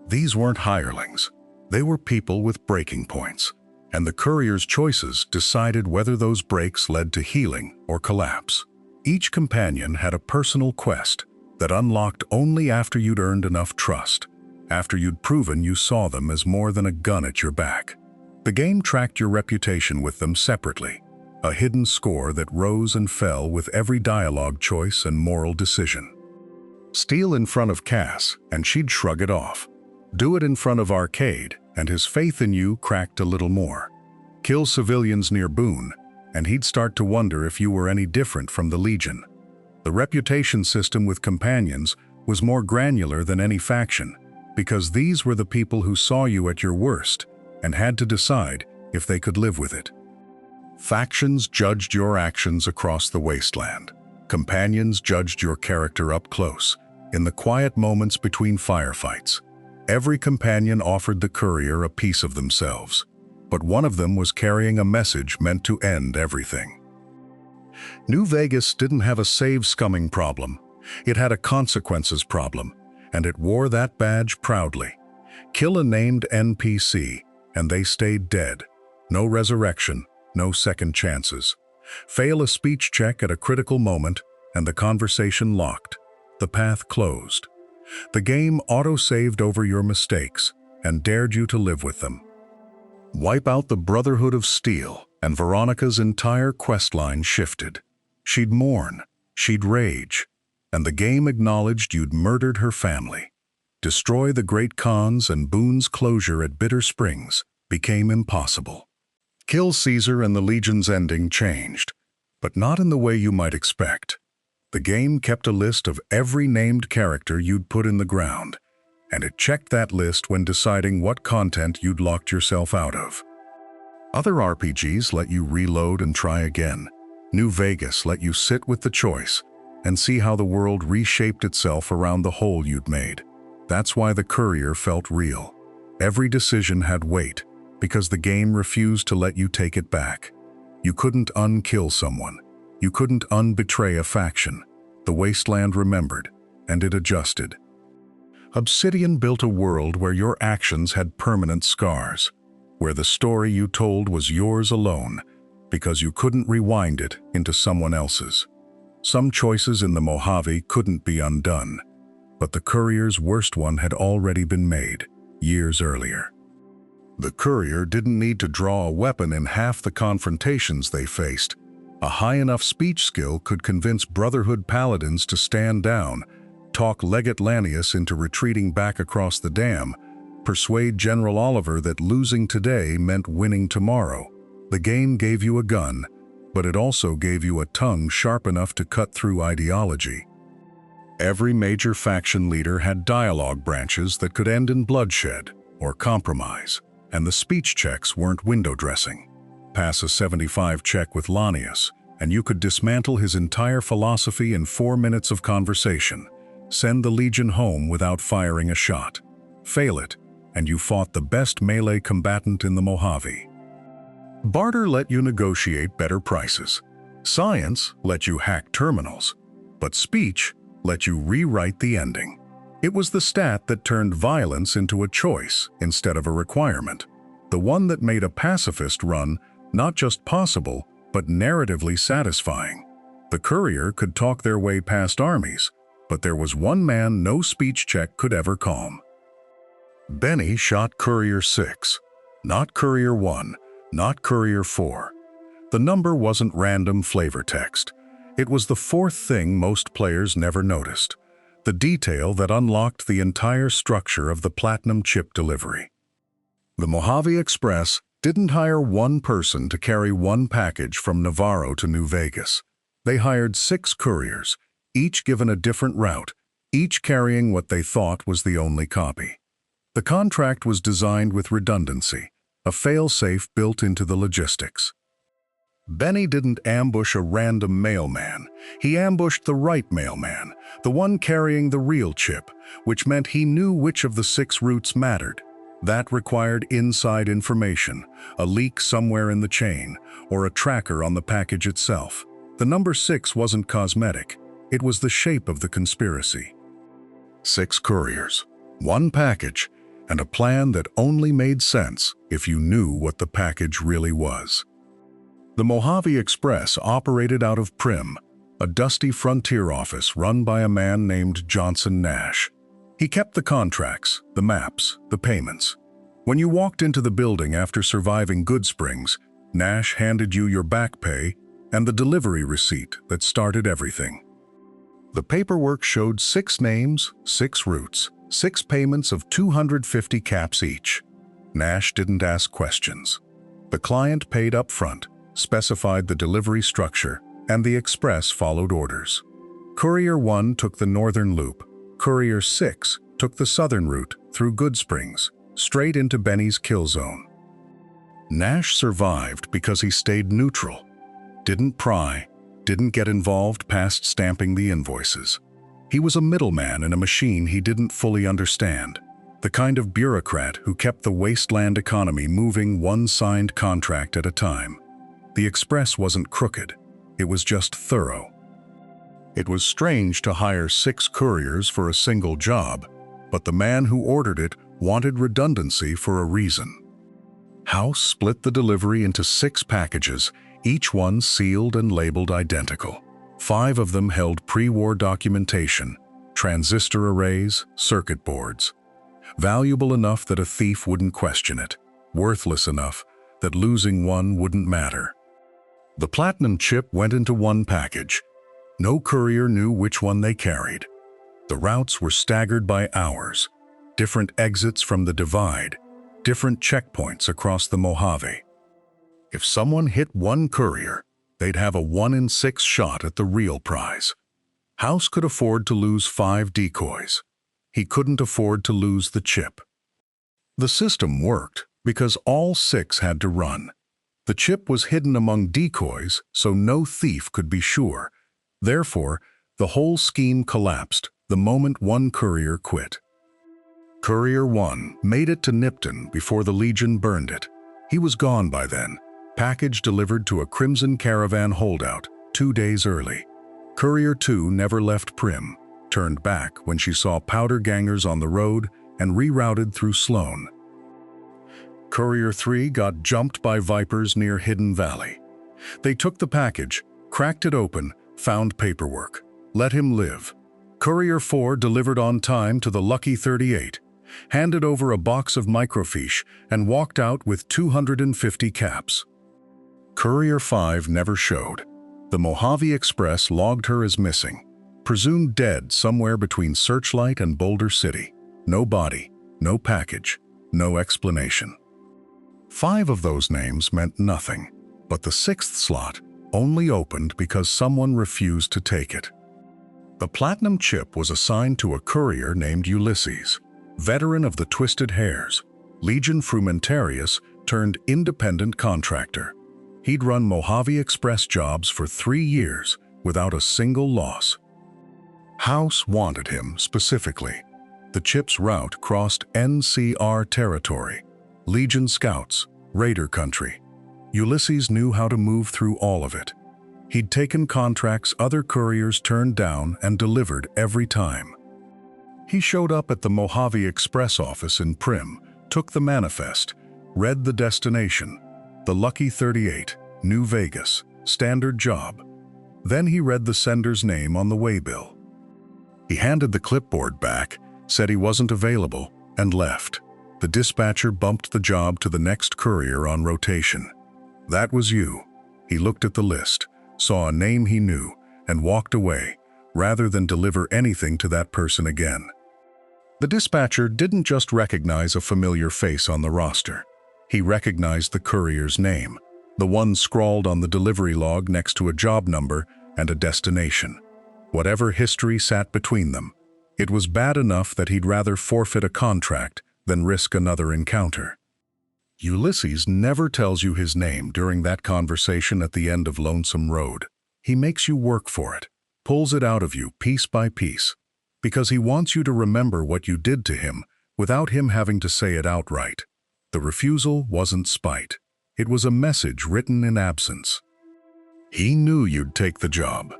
These weren't hirelings. They were people with breaking points, and the courier's choices decided whether those breaks led to healing or collapse. Each companion had a personal quest that unlocked only after you'd earned enough trust, after you'd proven you saw them as more than a gun at your back. The game tracked your reputation with them separately, a hidden score that rose and fell with every dialogue choice and moral decision. Steal in front of Cass, and she'd shrug it off. Do it in front of Arcade, and his faith in you cracked a little more. Kill civilians near Boone, and he'd start to wonder if you were any different from the Legion. The reputation system with companions was more granular than any faction, because these were the people who saw you at your worst and had to decide if they could live with it. Factions judged your actions across the wasteland. Companions judged your character up close, in the quiet moments between firefights. Every companion offered the courier a piece of themselves, but one of them was carrying a message meant to end everything. New Vegas didn't have a save-scumming problem. It had a consequences problem, and it wore that badge proudly. Kill a named NPC, and they stayed dead. No resurrection, no second chances. Fail a speech check at a critical moment, and the conversation locked. The path closed. The game auto-saved over your mistakes and dared you to live with them. Wipe out the Brotherhood of Steel, and Veronica's entire questline shifted. She'd mourn, she'd rage, and the game acknowledged you'd murdered her family. Destroy the Great Khans, and Boone's closure at Bitter Springs became impossible. Kill Caesar, and the Legion's ending changed, but not in the way you might expect. The game kept a list of every named character you'd put in the ground, and it checked that list when deciding what content you'd locked yourself out of. Other RPGs let you reload and try again. New Vegas let you sit with the choice and see how the world reshaped itself around the hole you'd made. That's why the Courier felt real. Every decision had weight, because the game refused to let you take it back. You couldn't unkill someone. You couldn't unbetray a faction. The Wasteland remembered, and it adjusted. Obsidian built a world where your actions had permanent scars, where the story you told was yours alone, because you couldn't rewind it into someone else's. Some choices in the Mojave couldn't be undone, but the Courier's worst one had already been made, years earlier. The Courier didn't need to draw a weapon in half the confrontations they faced. A high enough speech skill could convince Brotherhood paladins to stand down, talk Legate Lanius into retreating back across the dam, persuade General Oliver that losing today meant winning tomorrow. The game gave you a gun, but it also gave you a tongue sharp enough to cut through ideology. Every major faction leader had dialogue branches that could end in bloodshed or compromise, and the speech checks weren't window dressing. Pass a 75 check with Lanius, and you could dismantle his entire philosophy in 4 minutes of conversation. Send the Legion home without firing a shot. Fail it, and you fought the best melee combatant in the Mojave. Barter let you negotiate better prices. Science let you hack terminals. But speech let you rewrite the ending. It was the stat that turned violence into a choice instead of a requirement. The one that made a pacifist run not just possible, but narratively satisfying. The Courier could talk their way past armies, but there was one man no speech check could ever calm. Benny shot Courier 6, not Courier 1, not Courier 4. The number wasn't random flavor text. It was the fourth thing most players never noticed, the detail that unlocked the entire structure of the Platinum chip delivery. The Mojave Express didn't hire one person to carry one package from Navarro to New Vegas. They hired 6 couriers, each given a different route, each carrying what they thought was the only copy. The contract was designed with redundancy, a fail-safe built into the logistics. Benny didn't ambush a random mailman. He ambushed the right mailman, the one carrying the real chip, which meant he knew which of the 6 routes mattered. That required inside information, a leak somewhere in the chain, or a tracker on the package itself. The number 6 wasn't cosmetic. It was the shape of the conspiracy. 6 couriers, 1 package, and a plan that only made sense if you knew what the package really was. The Mojave Express operated out of Prim, a dusty frontier office run by a man named Johnson Nash. He kept the contracts, the maps, the payments. When you walked into the building after surviving Goodsprings, Nash handed you your back pay and the delivery receipt that started everything. The paperwork showed 6 names, 6 routes, 6 payments of 250 caps each. Nash didn't ask questions. The client paid up front, specified the delivery structure, and the Express followed orders. Courier 1 took the northern loop. Courier 6 took the southern route through Goodsprings, straight into Benny's kill zone. Nash survived because he stayed neutral, didn't pry, didn't get involved past stamping the invoices. He was a middleman in a machine he didn't fully understand, the kind of bureaucrat who kept the Wasteland economy moving one signed contract at a time. The Express wasn't crooked, it was just thorough. It was strange to hire 6 couriers for a single job, but the man who ordered it wanted redundancy for a reason. House split the delivery into 6 packages, each one sealed and labeled identical. 5 of them held pre-war documentation, transistor arrays, circuit boards. Valuable enough that a thief wouldn't question it, worthless enough that losing one wouldn't matter. The Platinum chip went into 1 package. No courier knew which one they carried. The routes were staggered by hours, different exits from the divide, different checkpoints across the Mojave. If someone hit one courier, they'd have a 1 in 6 shot at the real prize. House could afford to lose 5 decoys. He couldn't afford to lose the chip. The system worked because all 6 had to run. The chip was hidden among decoys, so no thief could be sure. Therefore, the whole scheme collapsed the moment one courier quit. Courier 1 made it to Nipton before the Legion burned it. He was gone by then. Package delivered to a Crimson Caravan holdout 2 days early. Courier 2 never left Prim, turned back when she saw powder gangers on the road and rerouted through Sloan. Courier 3 got jumped by Vipers near Hidden Valley. They took the package, cracked it open, found paperwork. Let him live. Courier 4 delivered on time to the Lucky 38, handed over a box of microfiche, and walked out with 250 caps. Courier 5 never showed. The Mojave Express logged her as missing, presumed dead somewhere between Searchlight and Boulder City. No body, no package, no explanation. 5 of those names meant nothing, but the 6th slot only opened because someone refused to take it. The platinum chip was assigned to a courier named Ulysses, veteran of the Twisted Hares, Legion Frumentarius turned independent contractor. He'd run Mojave Express jobs for 3 years without a single loss. House wanted him specifically. The chip's route crossed NCR territory, Legion scouts, Raider country. Ulysses knew how to move through all of it. He'd taken contracts other couriers turned down and delivered every time. He showed up at the Mojave Express office in Prim, took the manifest, read the destination, the Lucky 38, New Vegas, standard job. Then he read the sender's name on the waybill. He handed the clipboard back, said he wasn't available, and left. The dispatcher bumped the job to the next courier on rotation. That was you. He looked at the list, saw a name he knew, and walked away, rather than deliver anything to that person again. The dispatcher didn't just recognize a familiar face on the roster. He recognized the courier's name, the one scrawled on the delivery log next to a job number and a destination. Whatever history sat between them, it was bad enough that he'd rather forfeit a contract than risk another encounter. Ulysses never tells you his name during that conversation at the end of Lonesome Road. He makes you work for it, pulls it out of you piece by piece, because he wants you to remember what you did to him without him having to say it outright. The refusal wasn't spite. It was a message written in absence. He knew you'd take the job.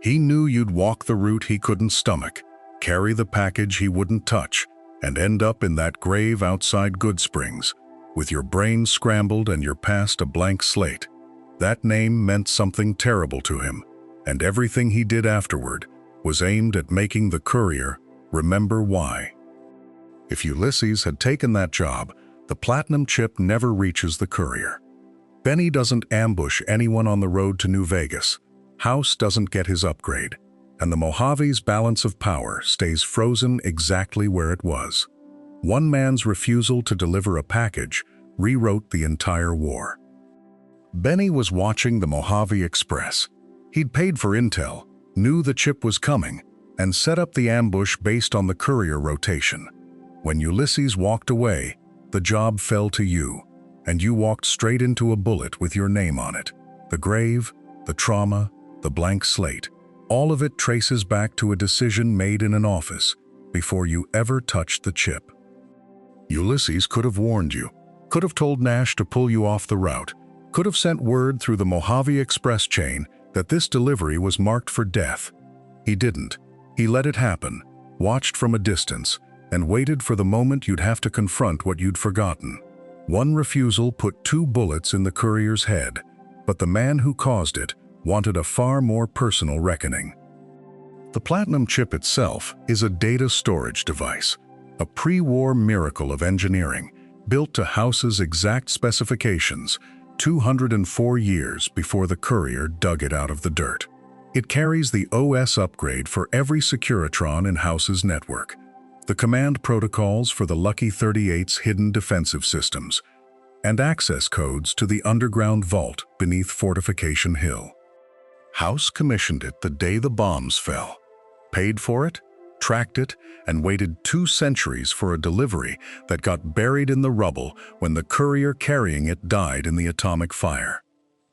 He knew you'd walk the route he couldn't stomach, carry the package he wouldn't touch, and end up in that grave outside Goodsprings, with your brain scrambled and your past a blank slate. That name meant something terrible to him, and everything he did afterward was aimed at making the courier remember why. If Ulysses had taken that job, the platinum chip never reaches the courier. Benny doesn't ambush anyone on the road to New Vegas. House doesn't get his upgrade, and the Mojave's balance of power stays frozen exactly where it was. One man's refusal to deliver a package rewrote the entire war. Benny was watching the Mojave Express. He'd paid for intel, knew the chip was coming, and set up the ambush based on the courier rotation. When Ulysses walked away, the job fell to you, and you walked straight into a bullet with your name on it. The grave, the trauma, the blank slate, all of it traces back to a decision made in an office before you ever touched the chip. Ulysses could have warned you, could have told Nash to pull you off the route, could have sent word through the Mojave Express chain that this delivery was marked for death. He didn't. He let it happen, watched from a distance, and waited for the moment you'd have to confront what you'd forgotten. One refusal put 2 bullets in the courier's head, but the man who caused it wanted a far more personal reckoning. The platinum chip itself is a data storage device, a pre-war miracle of engineering, built to House's exact specifications 204 years before the courier dug it out of the dirt. It carries the OS upgrade for every Securitron in House's network, the command protocols for the Lucky 38's hidden defensive systems, and access codes to the underground vault beneath Fortification Hill. House commissioned it the day the bombs fell. paid for it, tracked it, and waited 2 centuries for a delivery that got buried in the rubble when the courier carrying it died in the atomic fire.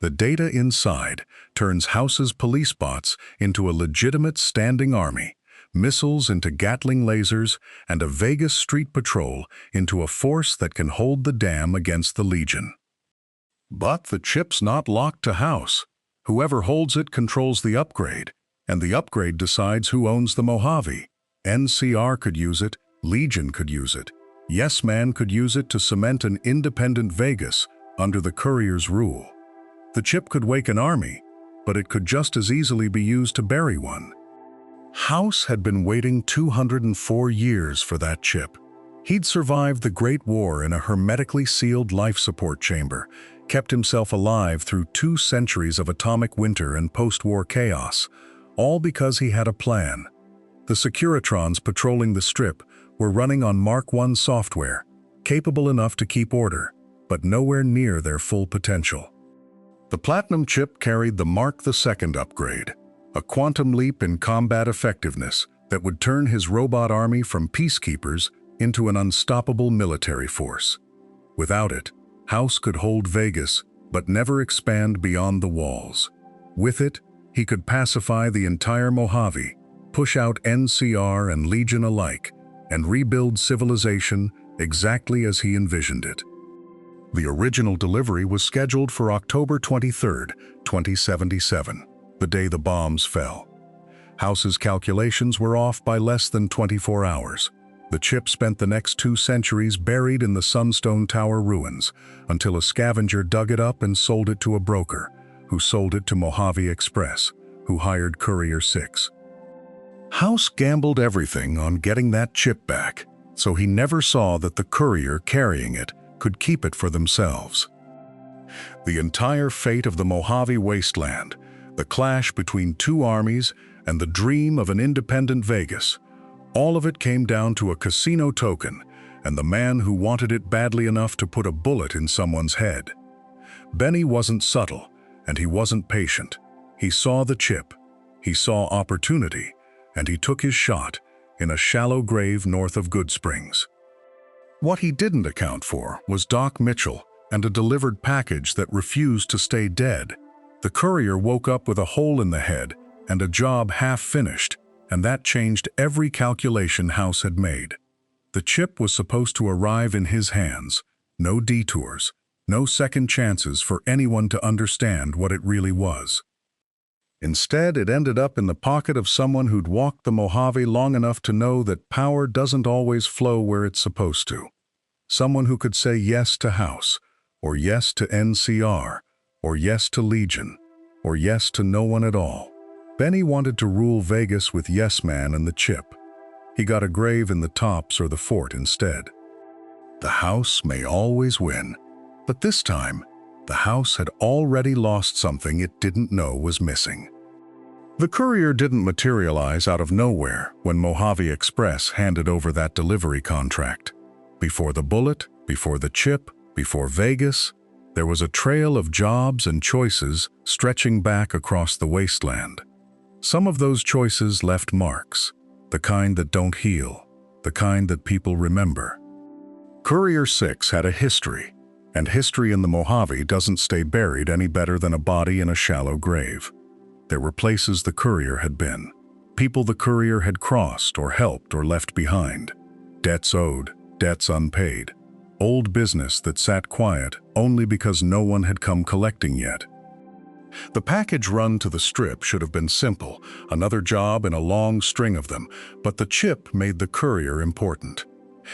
The data inside turns House's police bots into a legitimate standing army, missiles into Gatling lasers, and a Vegas street patrol into a force that can hold the dam against the Legion. But the chip's not locked to House. Whoever holds it controls the upgrade, and the upgrade decides who owns the Mojave. NCR could use it, Legion could use it, Yes Man could use it to cement an independent Vegas under the courier's rule. The chip could wake an army, but it could just as easily be used to bury one. House had been waiting 204 years for that chip. He'd survived the Great War in a hermetically sealed life support chamber, kept himself alive through 2 centuries of atomic winter and post-war chaos, all because he had a plan. The Securitrons patrolling the Strip were running on Mark I software, capable enough to keep order, but nowhere near their full potential. The Platinum chip carried the Mark II upgrade, a quantum leap in combat effectiveness that would turn his robot army from peacekeepers into an unstoppable military force. Without it, House could hold Vegas, but never expand beyond the walls. With it, he could pacify the entire Mojave, push out NCR and Legion alike, and rebuild civilization exactly as he envisioned it. The original delivery was scheduled for October 23, 2077, the day the bombs fell. House's calculations were off by less than 24 hours. The chip spent the next 2 centuries buried in the Sunstone Tower ruins until a scavenger dug it up and sold it to a broker, who sold it to Mojave Express, who hired Courier Six. House gambled everything on getting that chip back, so he never saw that the courier carrying it could keep it for themselves. The entire fate of the Mojave Wasteland, the clash between 2 armies, and the dream of an independent Vegas, all of it came down to a casino token and the man who wanted it badly enough to put a bullet in someone's head. Benny wasn't subtle, and he wasn't patient. He saw the chip, he saw opportunity, and he took his shot in a shallow grave north of Goodsprings. What he didn't account for was Doc Mitchell and a delivered package that refused to stay dead. The courier woke up with a hole in the head and a job half finished, and that changed every calculation House had made. The chip was supposed to arrive in his hands, no detours, no second chances for anyone to understand what it really was. Instead, it ended up in the pocket of someone who'd walked the Mojave long enough to know that power doesn't always flow where it's supposed to. Someone who could say yes to House, or yes to NCR, or yes to Legion, or yes to no one at all. Benny wanted to rule Vegas with Yes Man and the chip. He got a grave in the Tops or the Fort instead. The House may always win, but this time, the House had already lost something it didn't know was missing. The courier didn't materialize out of nowhere when Mojave Express handed over that delivery contract. Before the bullet, before the chip, before Vegas, there was a trail of jobs and choices stretching back across the wasteland. Some of those choices left marks, the kind that don't heal, the kind that people remember. Courier Six had a history, and history in the Mojave doesn't stay buried any better than a body in a shallow grave. There were places the courier had been, people the courier had crossed or helped or left behind, debts owed, debts unpaid, old business that sat quiet only because no one had come collecting yet. The package run to the Strip should have been simple, another job in a long string of them, but the chip made the courier important.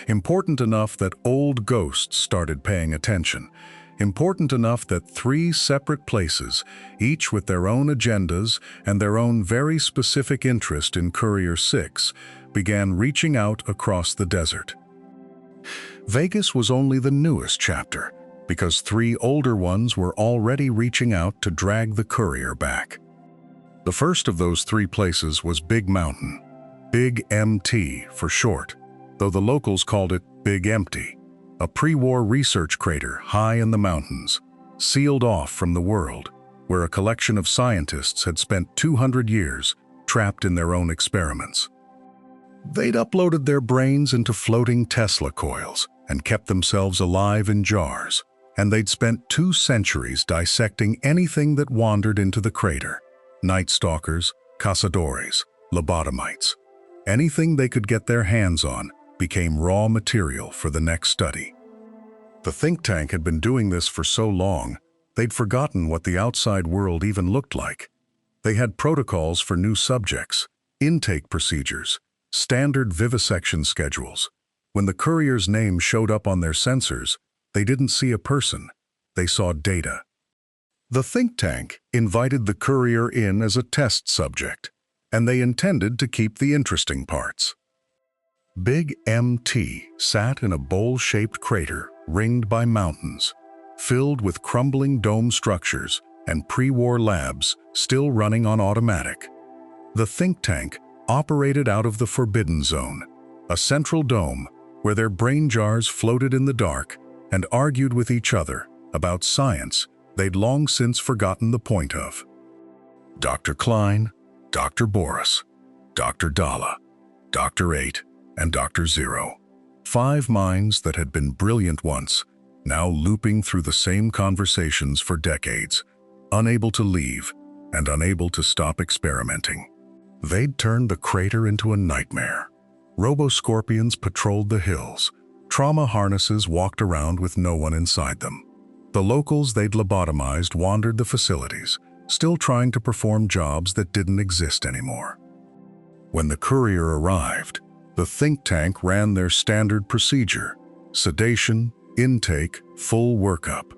Important enough that old ghosts started paying attention. Important enough that 3 separate places, each with their own agendas and their own very specific interest in Courier Six, began reaching out across the desert. Vegas was only the newest chapter, because 3 older ones were already reaching out to drag the courier back. The first of those 3 places was Big Mountain, Big MT for short, though the locals called it Big Empty, a pre-war research crater high in the mountains, sealed off from the world, where a collection of scientists had spent 200 years trapped in their own experiments. They'd uploaded their brains into floating Tesla coils and kept themselves alive in jars, and they'd spent 2 centuries dissecting anything that wandered into the crater. Night stalkers, cazadores, lobotomites. Anything they could get their hands on became raw material for the next study. The think tank had been doing this for so long, they'd forgotten what the outside world even looked like. They had protocols for new subjects, intake procedures, standard vivisection schedules. When the courier's name showed up on their sensors, they didn't see a person, they saw data. The think tank invited the courier in as a test subject, and they intended to keep the interesting parts. Big MT sat in a bowl-shaped crater ringed by mountains, filled with crumbling dome structures and pre-war labs still running on automatic. The think tank operated out of the Forbidden Zone, a central dome where their brain jars floated in the dark and argued with each other about science they'd long since forgotten the point of. Dr. Klein, Dr. Boris, Dr. Dalla, Dr. 8, and Dr. 0. 5 minds that had been brilliant once, now looping through the same conversations for decades, unable to leave and unable to stop experimenting. They'd turned the crater into a nightmare. Robo-scorpions patrolled the hills. Trauma harnesses walked around with no one inside them. The locals they'd lobotomized wandered the facilities, still trying to perform jobs that didn't exist anymore. When the courier arrived, the think tank ran their standard procedure: sedation, intake, full workup.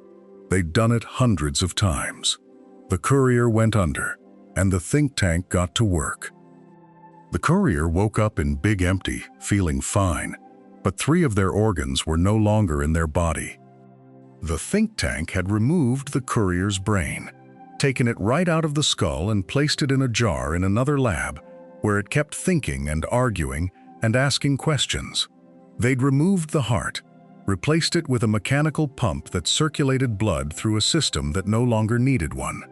They'd done it hundreds of times. The courier went under, and the think tank got to work. The courier woke up in Big Empty, feeling fine, but 3 of their organs were no longer in their body. The think tank had removed the courier's brain, taken it right out of the skull and placed it in a jar in another lab, where it kept thinking and arguing and asking questions. They'd removed the heart, replaced it with a mechanical pump that circulated blood through a system that no longer needed one.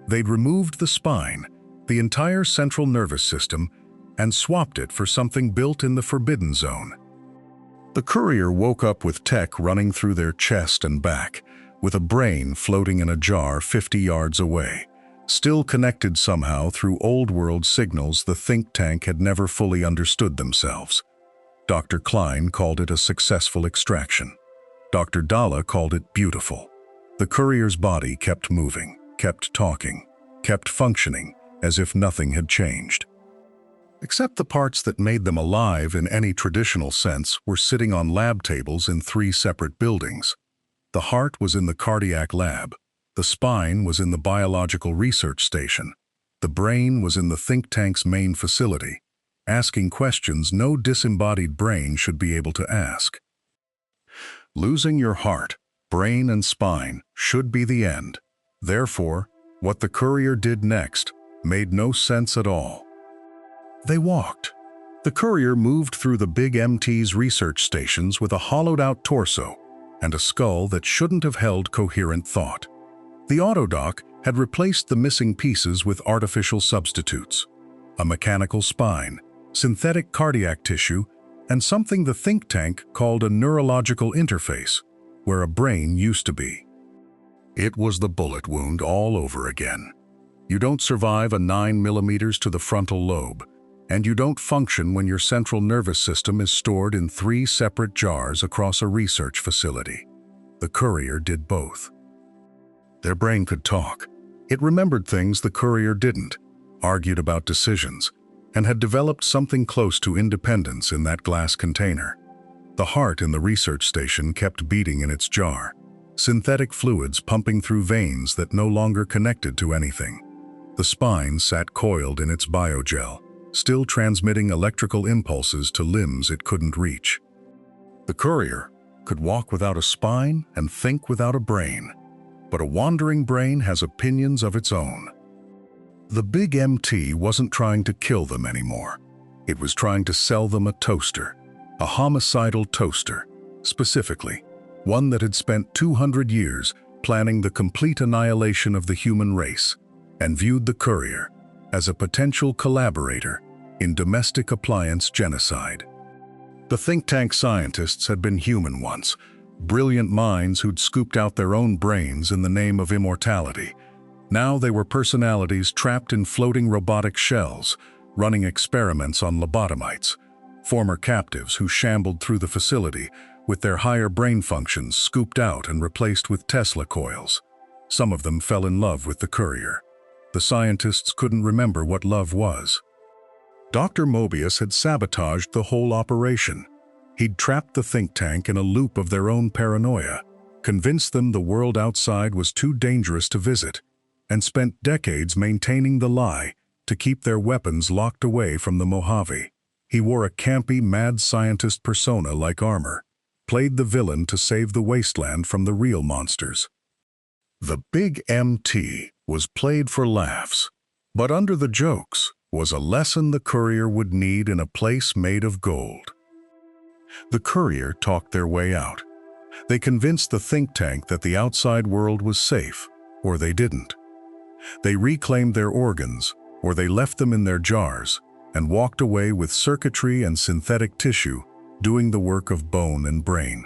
They'd removed the spine, the entire central nervous system, and swapped it for something built in the Forbidden Zone. The courier woke up with tech running through their chest and back, with a brain floating in a jar 50 yards away, still connected somehow through old-world signals the think tank had never fully understood themselves. Dr. Klein called it a successful extraction. Dr. Dalla called it beautiful. The courier's body kept moving, kept talking, kept functioning as if nothing had changed. Except the parts that made them alive in any traditional sense were sitting on lab tables in 3 separate buildings. The heart was in the cardiac lab, the spine was in the biological research station, the brain was in the think tank's main facility, asking questions no disembodied brain should be able to ask. Losing your heart, brain, and spine should be the end. Therefore, what the courier did next made no sense at all. They walked. The courier moved through the Big MT's research stations with a hollowed-out torso and a skull that shouldn't have held coherent thought. The autodoc had replaced the missing pieces with artificial substitutes: a mechanical spine, synthetic cardiac tissue, and something the think tank called a neurological interface, where a brain used to be. It was the bullet wound all over again. You don't survive a 9 millimeters to the frontal lobe, and you don't function when your central nervous system is stored in 3 separate jars across a research facility. The courier did both. Their brain could talk. It remembered things the courier didn't, argued about decisions, and had developed something close to independence in that glass container. The heart in the research station kept beating in its jar, synthetic fluids pumping through veins that no longer connected to anything. The spine sat coiled in its biogel, still transmitting electrical impulses to limbs it couldn't reach. The courier could walk without a spine and think without a brain, but a wandering brain has opinions of its own. The Big MT wasn't trying to kill them anymore. It was trying to sell them a toaster, a homicidal toaster, specifically, one that had spent 200 years planning the complete annihilation of the human race, and viewed the courier as a potential collaborator in domestic appliance genocide. The think tank scientists had been human once, brilliant minds who'd scooped out their own brains in the name of immortality. Now they were personalities trapped in floating robotic shells, running experiments on lobotomites, former captives who shambled through the facility with their higher brain functions scooped out and replaced with Tesla coils. Some of them fell in love with the Courier. The scientists couldn't remember what love was. Dr. Mobius had sabotaged the whole operation. He'd trapped the think tank in a loop of their own paranoia, convinced them the world outside was too dangerous to visit, and spent decades maintaining the lie to keep their weapons locked away from the Mojave. He wore a campy, mad scientist persona like armor, played the villain to save the Wasteland from the real monsters. The Big MT was played for laughs, but under the jokes was a lesson the Courier would need in a place made of gold. The Courier talked their way out. They convinced the think tank that the outside world was safe, or they didn't. They reclaimed their organs, or they left them in their jars, and walked away with circuitry and synthetic tissue doing the work of bone and brain.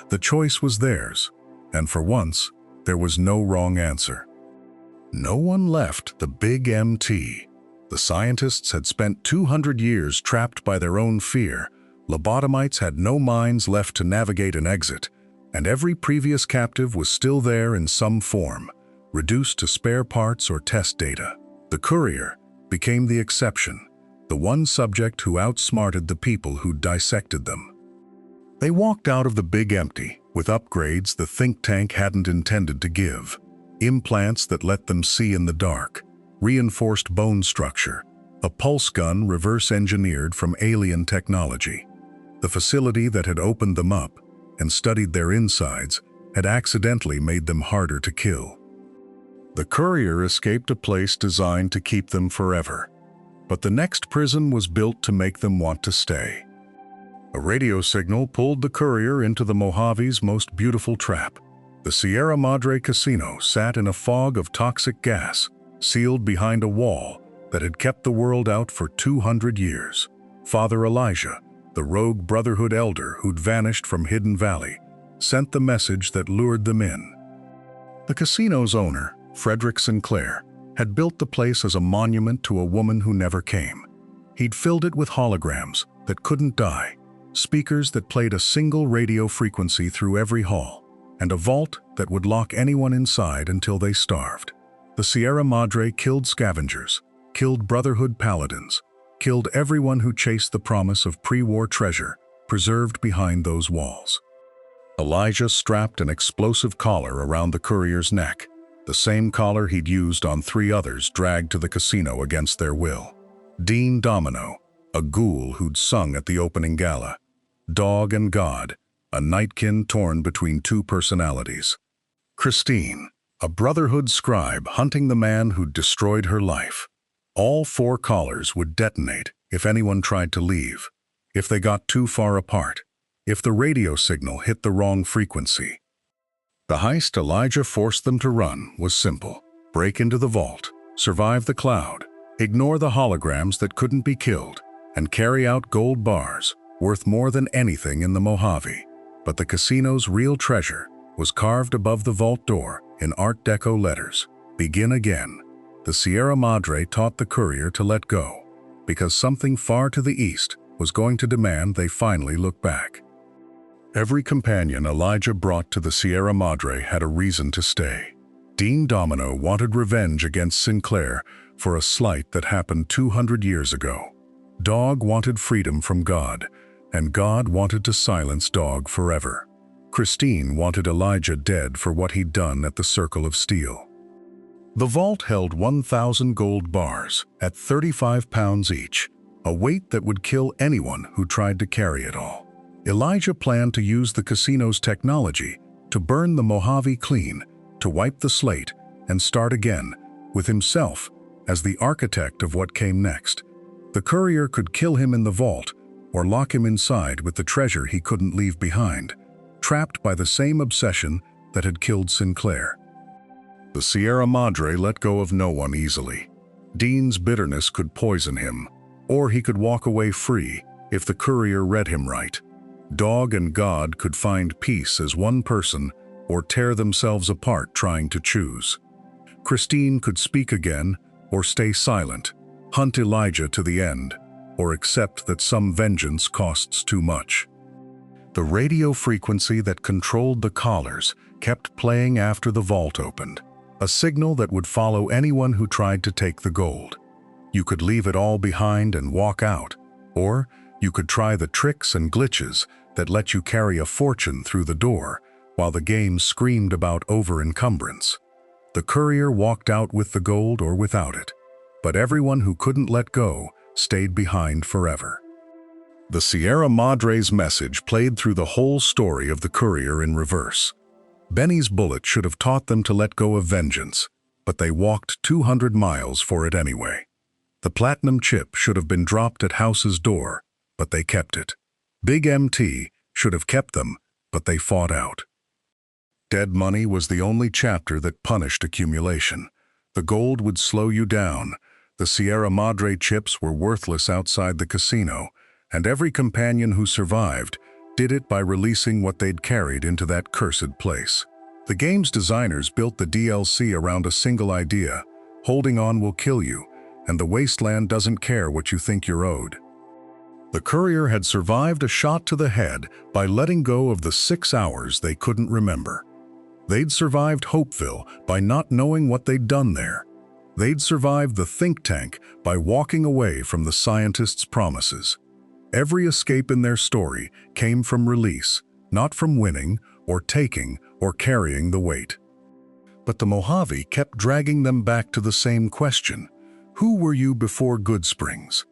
The choice was theirs, and for once, there was no wrong answer. No one left the Big MT. The scientists had spent 200 years trapped by their own fear. Lobotomites had no minds left to navigate an exit, and every previous captive was still there in some form, reduced to spare parts or test data. The Courier became the exception, the one subject who outsmarted the people who dissected them. They walked out of the Big Empty with upgrades the think tank hadn't intended to give. Implants that let them see in the dark, reinforced bone structure, a pulse gun reverse-engineered from alien technology. The facility that had opened them up and studied their insides had accidentally made them harder to kill. The Courier escaped a place designed to keep them forever, but the next prison was built to make them want to stay. A radio signal pulled the Courier into the Mojave's most beautiful trap. The Sierra Madre Casino sat in a fog of toxic gas, sealed behind a wall that had kept the world out for 200 years. Father Elijah, the rogue Brotherhood elder who'd vanished from Hidden Valley, sent the message that lured them in. The casino's owner, Frederick Sinclair, had built the place as a monument to a woman who never came. He'd filled it with holograms that couldn't die, speakers that played a single radio frequency through every hall, and a vault that would lock anyone inside until they starved. The Sierra Madre killed scavengers, killed Brotherhood paladins, killed everyone who chased the promise of pre-war treasure preserved behind those walls. Elijah strapped an explosive collar around the Courier's neck, the same collar he'd used on 3 others dragged to the casino against their will. Dean Domino, a ghoul who'd sung at the opening gala. Dog and God, a nightkin torn between 2 personalities. Christine, a Brotherhood scribe hunting the man who'd destroyed her life. All 4 collars would detonate if anyone tried to leave, if they got too far apart, if the radio signal hit the wrong frequency. The heist Elijah forced them to run was simple. Break into the vault, survive the cloud, ignore the holograms that couldn't be killed, and carry out gold bars worth more than anything in the Mojave. But the casino's real treasure was carved above the vault door in Art Deco letters. Begin again. The Sierra Madre taught the Courier to let go, because something far to the east was going to demand they finally look back. Every companion Elijah brought to the Sierra Madre had a reason to stay. Dean Domino wanted revenge against Sinclair for a slight that happened 200 years ago. Dog wanted freedom from God, and God wanted to silence Dog forever. Christine wanted Elijah dead for what he'd done at the Circle of Steel. The vault held 1,000 gold bars at 35 pounds each, a weight that would kill anyone who tried to carry it all. Elijah planned to use the casino's technology to burn the Mojave clean, to wipe the slate and start again, with himself as the architect of what came next. The Courier could kill him in the vault or lock him inside with the treasure he couldn't leave behind, trapped by the same obsession that had killed Sinclair. The Sierra Madre let go of no one easily. Dean's bitterness could poison him, or he could walk away free if the courier read him right. Dog and God could find peace as one person or tear themselves apart trying to choose. Christine could speak again or stay silent, hunt Elijah to the end, or accept that some vengeance costs too much. The radio frequency that controlled the collars kept playing after the vault opened, a signal that would follow anyone who tried to take the gold. You could leave it all behind and walk out, or you could try the tricks and glitches that let you carry a fortune through the door while the game screamed about over-encumbrance. The courier walked out with the gold or without it, but everyone who couldn't let go stayed behind forever. The Sierra Madre's message played through the whole story of the courier in reverse. Benny's bullet should have taught them to let go of vengeance, but they walked 200 miles for it anyway. The platinum chip should have been dropped at House's door, but they kept it. Big MT should have kept them, but they fought out. Dead money was the only chapter that punished accumulation. The gold would slow you down. The Sierra Madre chips were worthless outside the casino, and every companion who survived did it by releasing what they'd carried into that cursed place. The game's designers built the DLC around a single idea: holding on will kill you, and the Wasteland doesn't care what you think you're owed. The courier had survived a shot to the head by letting go of the 6 hours they couldn't remember. They'd survived Hopeville by not knowing what they'd done there. They'd survived the think tank by walking away from the scientists' promises. Every escape in their story came from release, not from winning or taking or carrying the weight. But the Mojave kept dragging them back to the same question: who were you before Goodsprings?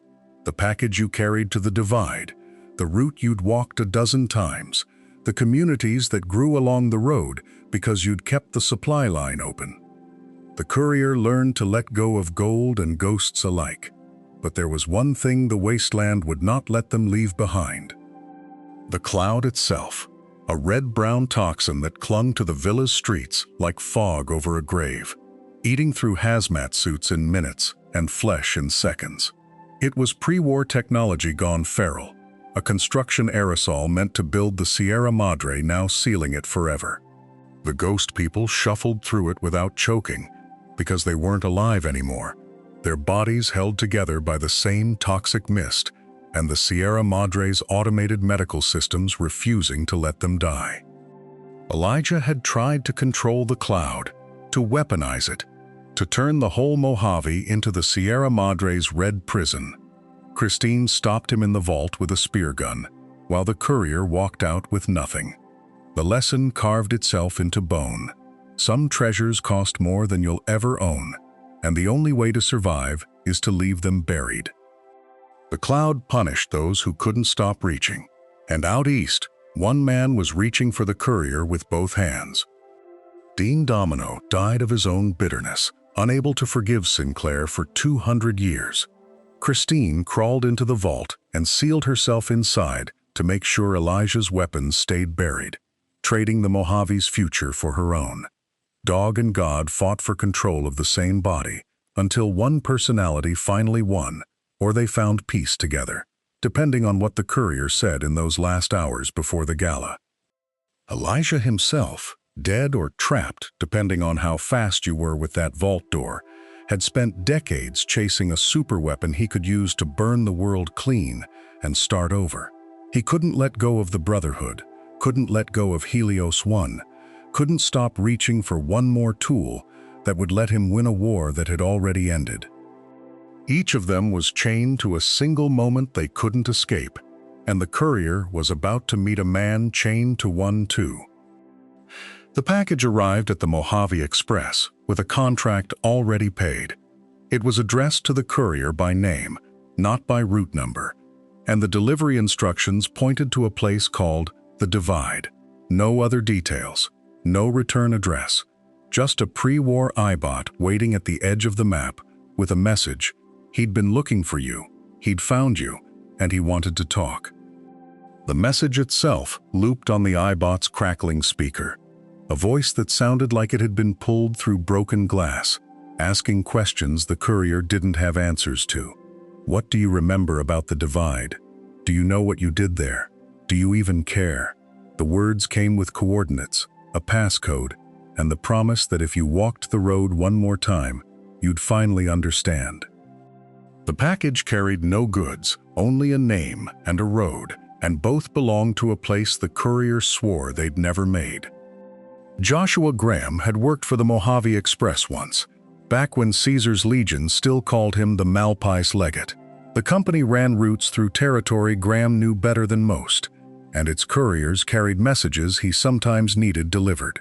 The package you carried to the divide, the route you'd walked a dozen times, the communities that grew along the road because you'd kept the supply line open. The courier learned to let go of gold and ghosts alike, but there was one thing the Wasteland would not let them leave behind: the cloud itself, a red-brown toxin that clung to the villa's streets like fog over a grave, eating through hazmat suits in minutes and flesh in seconds. It was pre-war technology gone feral, a construction aerosol meant to build the Sierra Madre, now sealing it forever. The ghost people shuffled through it without choking, because they weren't alive anymore, their bodies held together by the same toxic mist, and the Sierra Madre's automated medical systems refusing to let them die. Elijah had tried to control the cloud, to weaponize it, to turn the whole Mojave into the Sierra Madre's red prison. Christine stopped him in the vault with a spear gun, while the courier walked out with nothing. The lesson carved itself into bone. Some treasures cost more than you'll ever own, and the only way to survive is to leave them buried. The cloud punished those who couldn't stop reaching, and out east, one man was reaching for the courier with both hands. Dean Domino died of his own bitterness, unable to forgive Sinclair for 200 years. Christine crawled into the vault and sealed herself inside to make sure Elijah's weapons stayed buried, trading the Mojave's future for her own. Dog and God fought for control of the same body until one personality finally won, or they found peace together, depending on what the courier said in those last hours before the gala. Elijah himself, dead or trapped depending on how fast you were with that vault door, had spent decades chasing a superweapon he could use to burn the world clean and start over. He couldn't let go of the Brotherhood, couldn't let go of Helios 1, couldn't stop reaching for one more tool that would let him win a war that had already ended. Each of them was chained to a single moment they couldn't escape, and the courier was about to meet a man chained to one too. The package arrived at the Mojave Express with a contract already paid. It was addressed to the courier by name, not by route number, and the delivery instructions pointed to a place called the Divide. No other details, no return address, just a pre-war iBot waiting at the edge of the map with a message: he'd been looking for you, he'd found you, and he wanted to talk. The message itself looped on the iBot's crackling speaker, a voice that sounded like it had been pulled through broken glass. asking questions the courier didn't have answers to. What do you remember about the divide? Do you know what you did there? Do you even care? The words came with coordinates, a passcode, and the promise that if you walked the road one more time, you'd finally understand. The package carried no goods, only a name and a road, and both belonged to a place the courier swore they'd never made. Joshua Graham had worked for the Mojave Express once, back when Caesar's Legion still called him the Malpais Legate. The company ran routes through territory Graham knew better than most, and its couriers carried messages he sometimes needed delivered.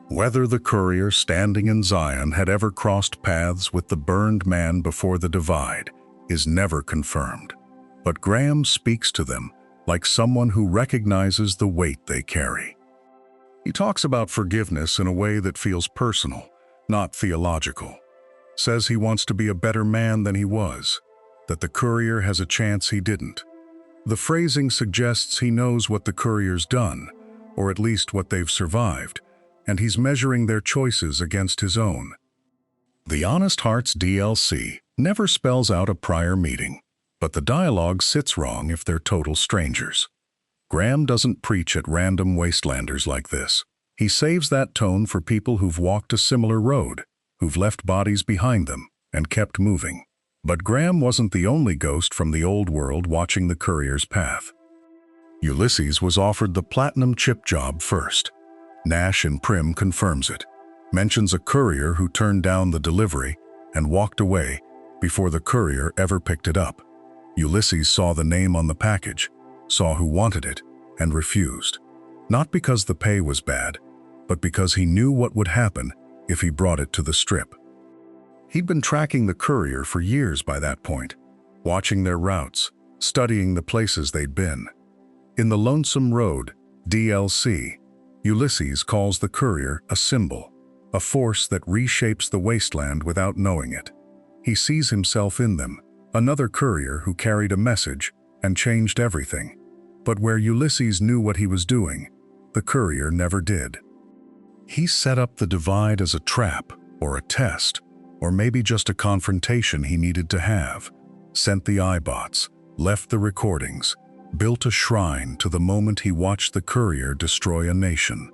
Whether the courier standing in Zion had ever crossed paths with the burned man before the divide is never confirmed, but Graham speaks to them like someone who recognizes the weight they carry. He talks about forgiveness in a way that feels personal, not theological. Says he wants to be a better man than he was, that the courier has a chance he didn't. The phrasing suggests he knows what the courier's done, or at least what they've survived, and he's measuring their choices against his own. The Honest Hearts DLC never spells out a prior meeting, but the dialogue sits wrong if they're total strangers. Graham doesn't preach at random wastelanders like this. He saves that tone for people who've walked a similar road, who've left bodies behind them and kept moving. But Graham wasn't the only ghost from the old world watching the courier's path. Ulysses was offered the platinum chip job first. Nash in Prim confirms it, mentions a courier who turned down the delivery and walked away before the courier ever picked it up. Ulysses saw the name on the package, saw who wanted it, and refused. Not because the pay was bad, but because he knew what would happen if he brought it to the Strip. He'd been tracking the courier for years by that point, watching their routes, studying the places they'd been. In the Lonesome Road, DLC, Ulysses calls the courier a symbol, a force that reshapes the wasteland without knowing it. He sees himself in them, another courier who carried a message and changed everything. But where Ulysses knew what he was doing, the courier never did. He set up the divide as a trap, or a test, or maybe just a confrontation he needed to have. Sent the iBots, left the recordings, built a shrine to the moment he watched the courier destroy a nation.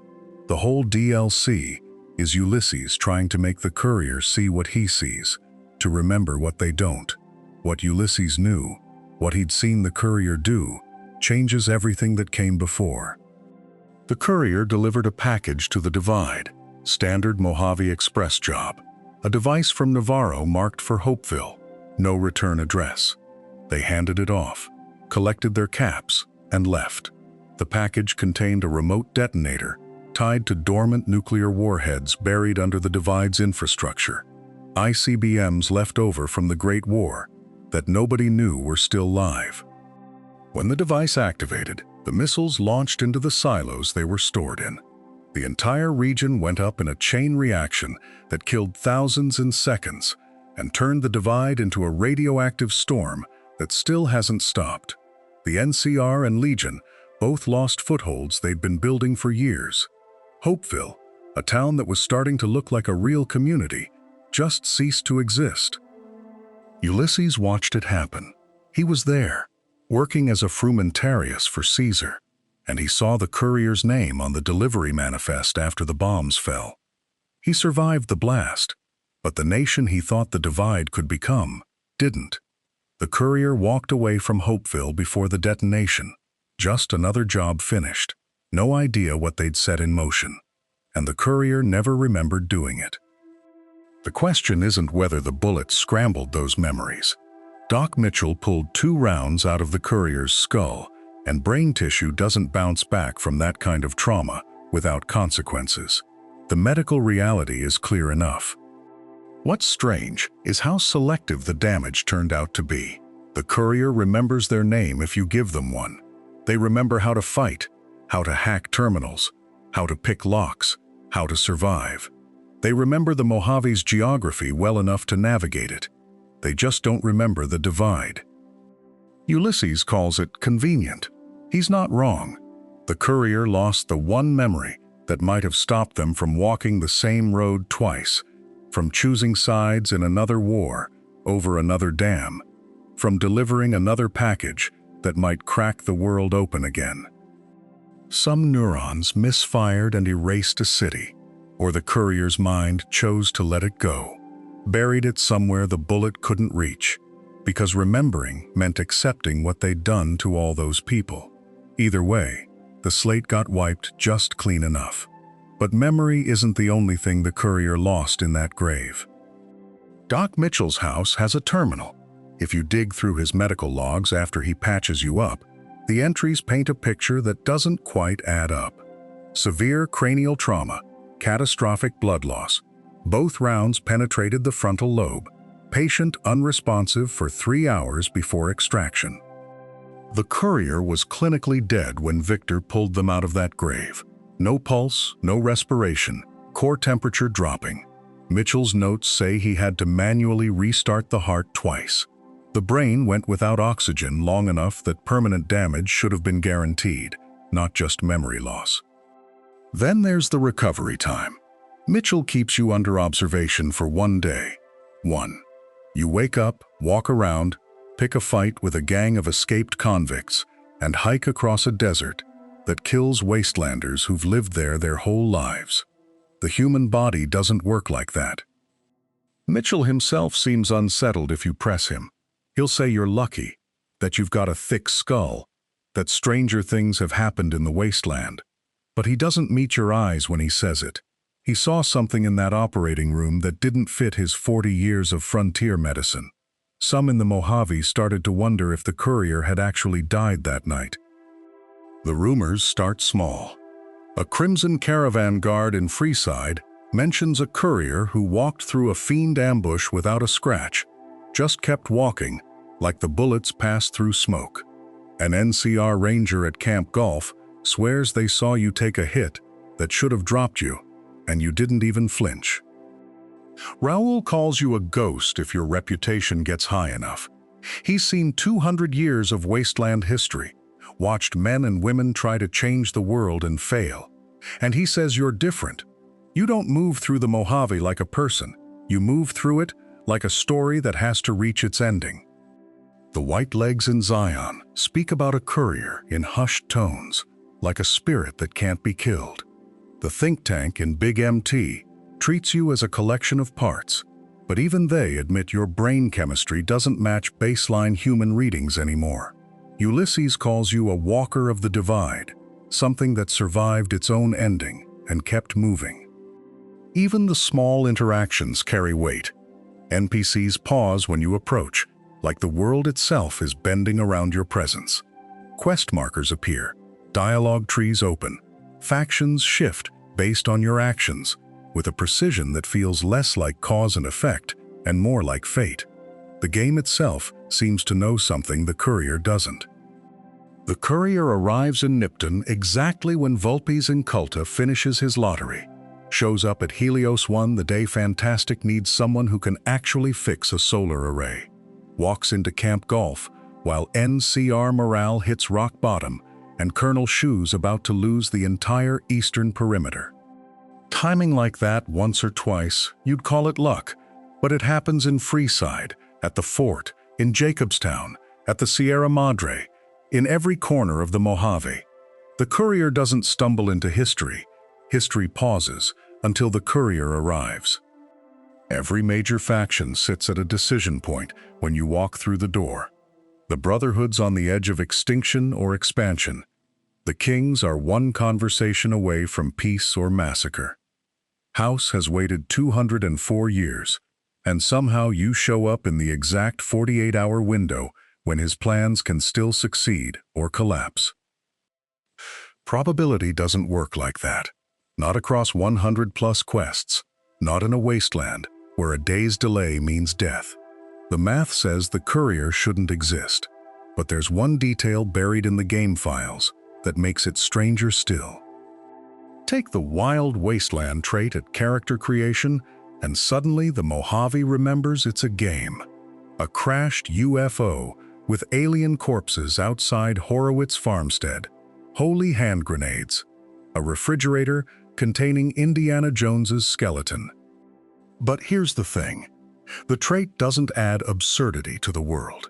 The whole DLC is Ulysses trying to make the courier see what he sees, to remember what they don't. What Ulysses knew, what he'd seen the courier do, changes everything that came before. The courier delivered a package to the divide, standard Mojave Express job, a device from Navarro marked for Hopeville, no return address. They handed it off, collected their caps, and left. The package contained a remote detonator tied to dormant nuclear warheads buried under the divide's infrastructure, ICBMs left over from the Great War that nobody knew were still live. When the device activated, the missiles launched into the silos they were stored in. The entire region went up in a chain reaction that killed thousands in seconds and turned the divide into a radioactive storm that still hasn't stopped. The NCR and Legion both lost footholds they'd been building for years. Hopeville, a town that was starting to look like a real community, just ceased to exist. Ulysses watched it happen. He was there, working as a frumentarius for Caesar, and he saw the courier's name on the delivery manifest after the bombs fell. He survived the blast, but the nation he thought the divide could become didn't. The courier walked away from Hopeville before the detonation, just another job finished, no idea what they'd set in motion, and the courier never remembered doing it. The question isn't whether the bullet scrambled those memories. Doc Mitchell pulled 2 rounds out of the courier's skull, and brain tissue doesn't bounce back from that kind of trauma without consequences. The medical reality is clear enough. What's strange is how selective the damage turned out to be. The courier remembers their name if you give them one. They remember how to fight, how to hack terminals, how to pick locks, how to survive. They remember the Mojave's geography well enough to navigate it. They just don't remember the divide. Ulysses calls it convenient. He's not wrong. The courier lost the one memory that might have stopped them from walking the same road twice, from choosing sides in another war over another dam, from delivering another package that might crack the world open again. Some neurons misfired and erased a city, or the courier's mind chose to let it go, buried it somewhere the bullet couldn't reach, because remembering meant accepting what they'd done to all those people. Either way, the slate got wiped just clean enough. But memory isn't the only thing the courier lost in that grave. Doc Mitchell's house has a terminal. If you dig through his medical logs after he patches you up, the entries paint a picture that doesn't quite add up. Severe cranial trauma, catastrophic blood loss. Both rounds penetrated the frontal lobe. Patient unresponsive for 3 hours before extraction. The courier was clinically dead when Victor pulled them out of that grave. No pulse, no respiration, core temperature dropping. Mitchell's notes say he had to manually restart the heart twice. The brain went without oxygen long enough that permanent damage should have been guaranteed, not just memory loss. Then there's the recovery time. Mitchell keeps you under observation for 1 day. 1. You wake up, walk around, pick a fight with a gang of escaped convicts, and hike across a desert that kills wastelanders who've lived there their whole lives. The human body doesn't work like that. Mitchell himself seems unsettled if you press him. He'll say you're lucky, that you've got a thick skull, that stranger things have happened in the wasteland. But he doesn't meet your eyes when he says it. He saw something in that operating room that didn't fit his 40 years of frontier medicine. Some in the Mojave started to wonder if the courier had actually died that night. The rumors start small. A Crimson Caravan guard in Freeside mentions a courier who walked through a fiend ambush without a scratch, just kept walking, like the bullets passed through smoke. An NCR ranger at Camp Golf swears they saw you take a hit that should have dropped you, and you didn't even flinch. Raoul calls you a ghost if your reputation gets high enough. He's seen 200 years of wasteland history, watched men and women try to change the world and fail. And he says you're different. You don't move through the Mojave like a person. You move through it like a story that has to reach its ending. The white legs in Zion speak about a courier in hushed tones, like a spirit that can't be killed. The think tank in Big MT treats you as a collection of parts, but even they admit your brain chemistry doesn't match baseline human readings anymore. Ulysses calls you a walker of the divide, something that survived its own ending and kept moving. Even the small interactions carry weight. NPCs pause when you approach, like the world itself is bending around your presence. Quest markers appear, dialogue trees open, factions shift based on your actions, with a precision that feels less like cause and effect and more like fate. The game itself seems to know something the courier doesn't. The courier arrives in Nipton exactly when Vulpes Inculta finishes his lottery, shows up at Helios 1 the day Fantastic needs someone who can actually fix a solar array, walks into Camp Golf while NCR morale hits rock bottom and Colonel Shu's about to lose the entire eastern perimeter. Timing like that once or twice, you'd call it luck, but it happens in Freeside, at the fort, in Jacobstown, at the Sierra Madre, in every corner of the Mojave. The courier doesn't stumble into history. History pauses until the courier arrives. Every major faction sits at a decision point when you walk through the door. The Brotherhood's on the edge of extinction or expansion. The Kings are one conversation away from peace or massacre. House has waited 204 years, and somehow you show up in the exact 48-hour window when his plans can still succeed or collapse. Probability doesn't work like that. Not across 100+ quests, not in a wasteland where a day's delay means death. The math says the courier shouldn't exist, but there's one detail buried in the game files that makes it stranger still. Take the wild wasteland trait at character creation, and suddenly the Mojave remembers it's a game. A crashed UFO with alien corpses outside Horowitz farmstead, holy hand grenades, a refrigerator containing Indiana Jones's skeleton. But here's the thing. The trait doesn't add absurdity to the world.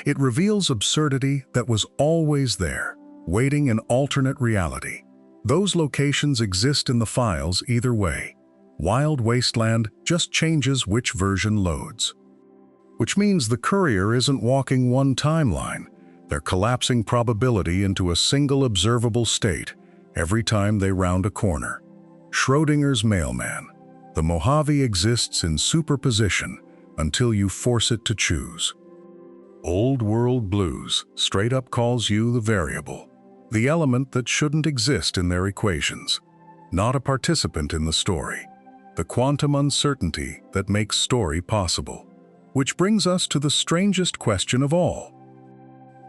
It reveals absurdity that was always there, waiting in alternate reality. Those locations exist in the files either way. Wild Wasteland just changes which version loads. Which means the Courier isn't walking one timeline. They're collapsing probability into a single observable state every time they round a corner. Schrodinger's mailman. The Mojave exists in superposition until you force it to choose. Old World Blues straight up calls you the variable, the element that shouldn't exist in their equations, not a participant in the story, the quantum uncertainty that makes story possible. Which brings us to the strangest question of all.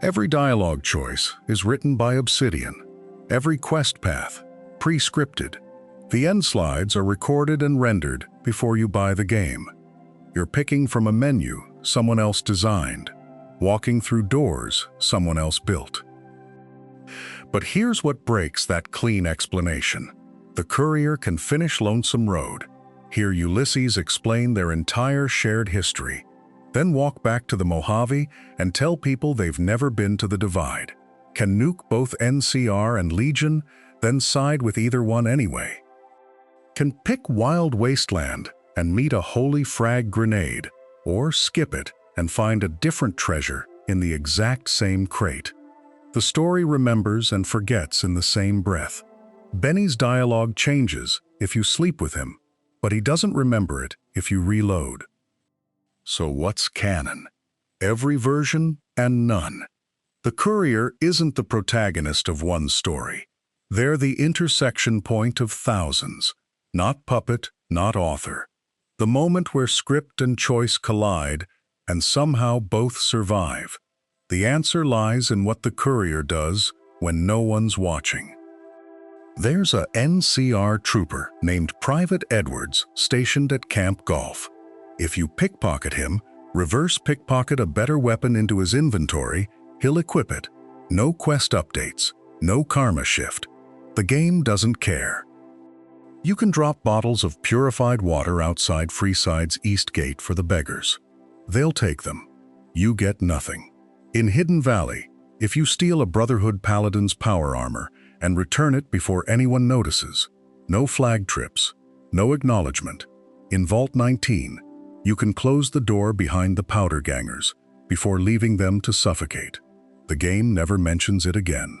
Every dialogue choice is written by Obsidian, every quest path pre-scripted. The end slides are recorded and rendered before you buy the game. You're picking from a menu someone else designed, walking through doors someone else built. But here's what breaks that clean explanation. The Courier can finish Lonesome Road, hear Ulysses explain their entire shared history, then walk back to the Mojave and tell people they've never been to the Divide, can nuke both NCR and Legion, then side with either one anyway. Can pick Wild Wasteland and meet a holy frag grenade, or skip it and find a different treasure in the exact same crate. The story remembers and forgets in the same breath. Benny's dialogue changes if you sleep with him, but he doesn't remember it if you reload. So what's canon? Every version and none. The Courier isn't the protagonist of one story. They're the intersection point of thousands, not puppet, not author. The moment where script and choice collide, and somehow both survive. The answer lies in what the Courier does when no one's watching. There's a NCR trooper named Private Edwards stationed at Camp Golf. If you pickpocket him, reverse pickpocket a better weapon into his inventory, he'll equip it. No quest updates, no karma shift. The game doesn't care. You can drop bottles of purified water outside Freeside's East Gate for the beggars. They'll take them. You get nothing. In Hidden Valley, if you steal a Brotherhood Paladin's power armor and return it before anyone notices, no flag trips, no acknowledgement. In Vault 19, you can close the door behind the powder gangers before leaving them to suffocate. The game never mentions it again.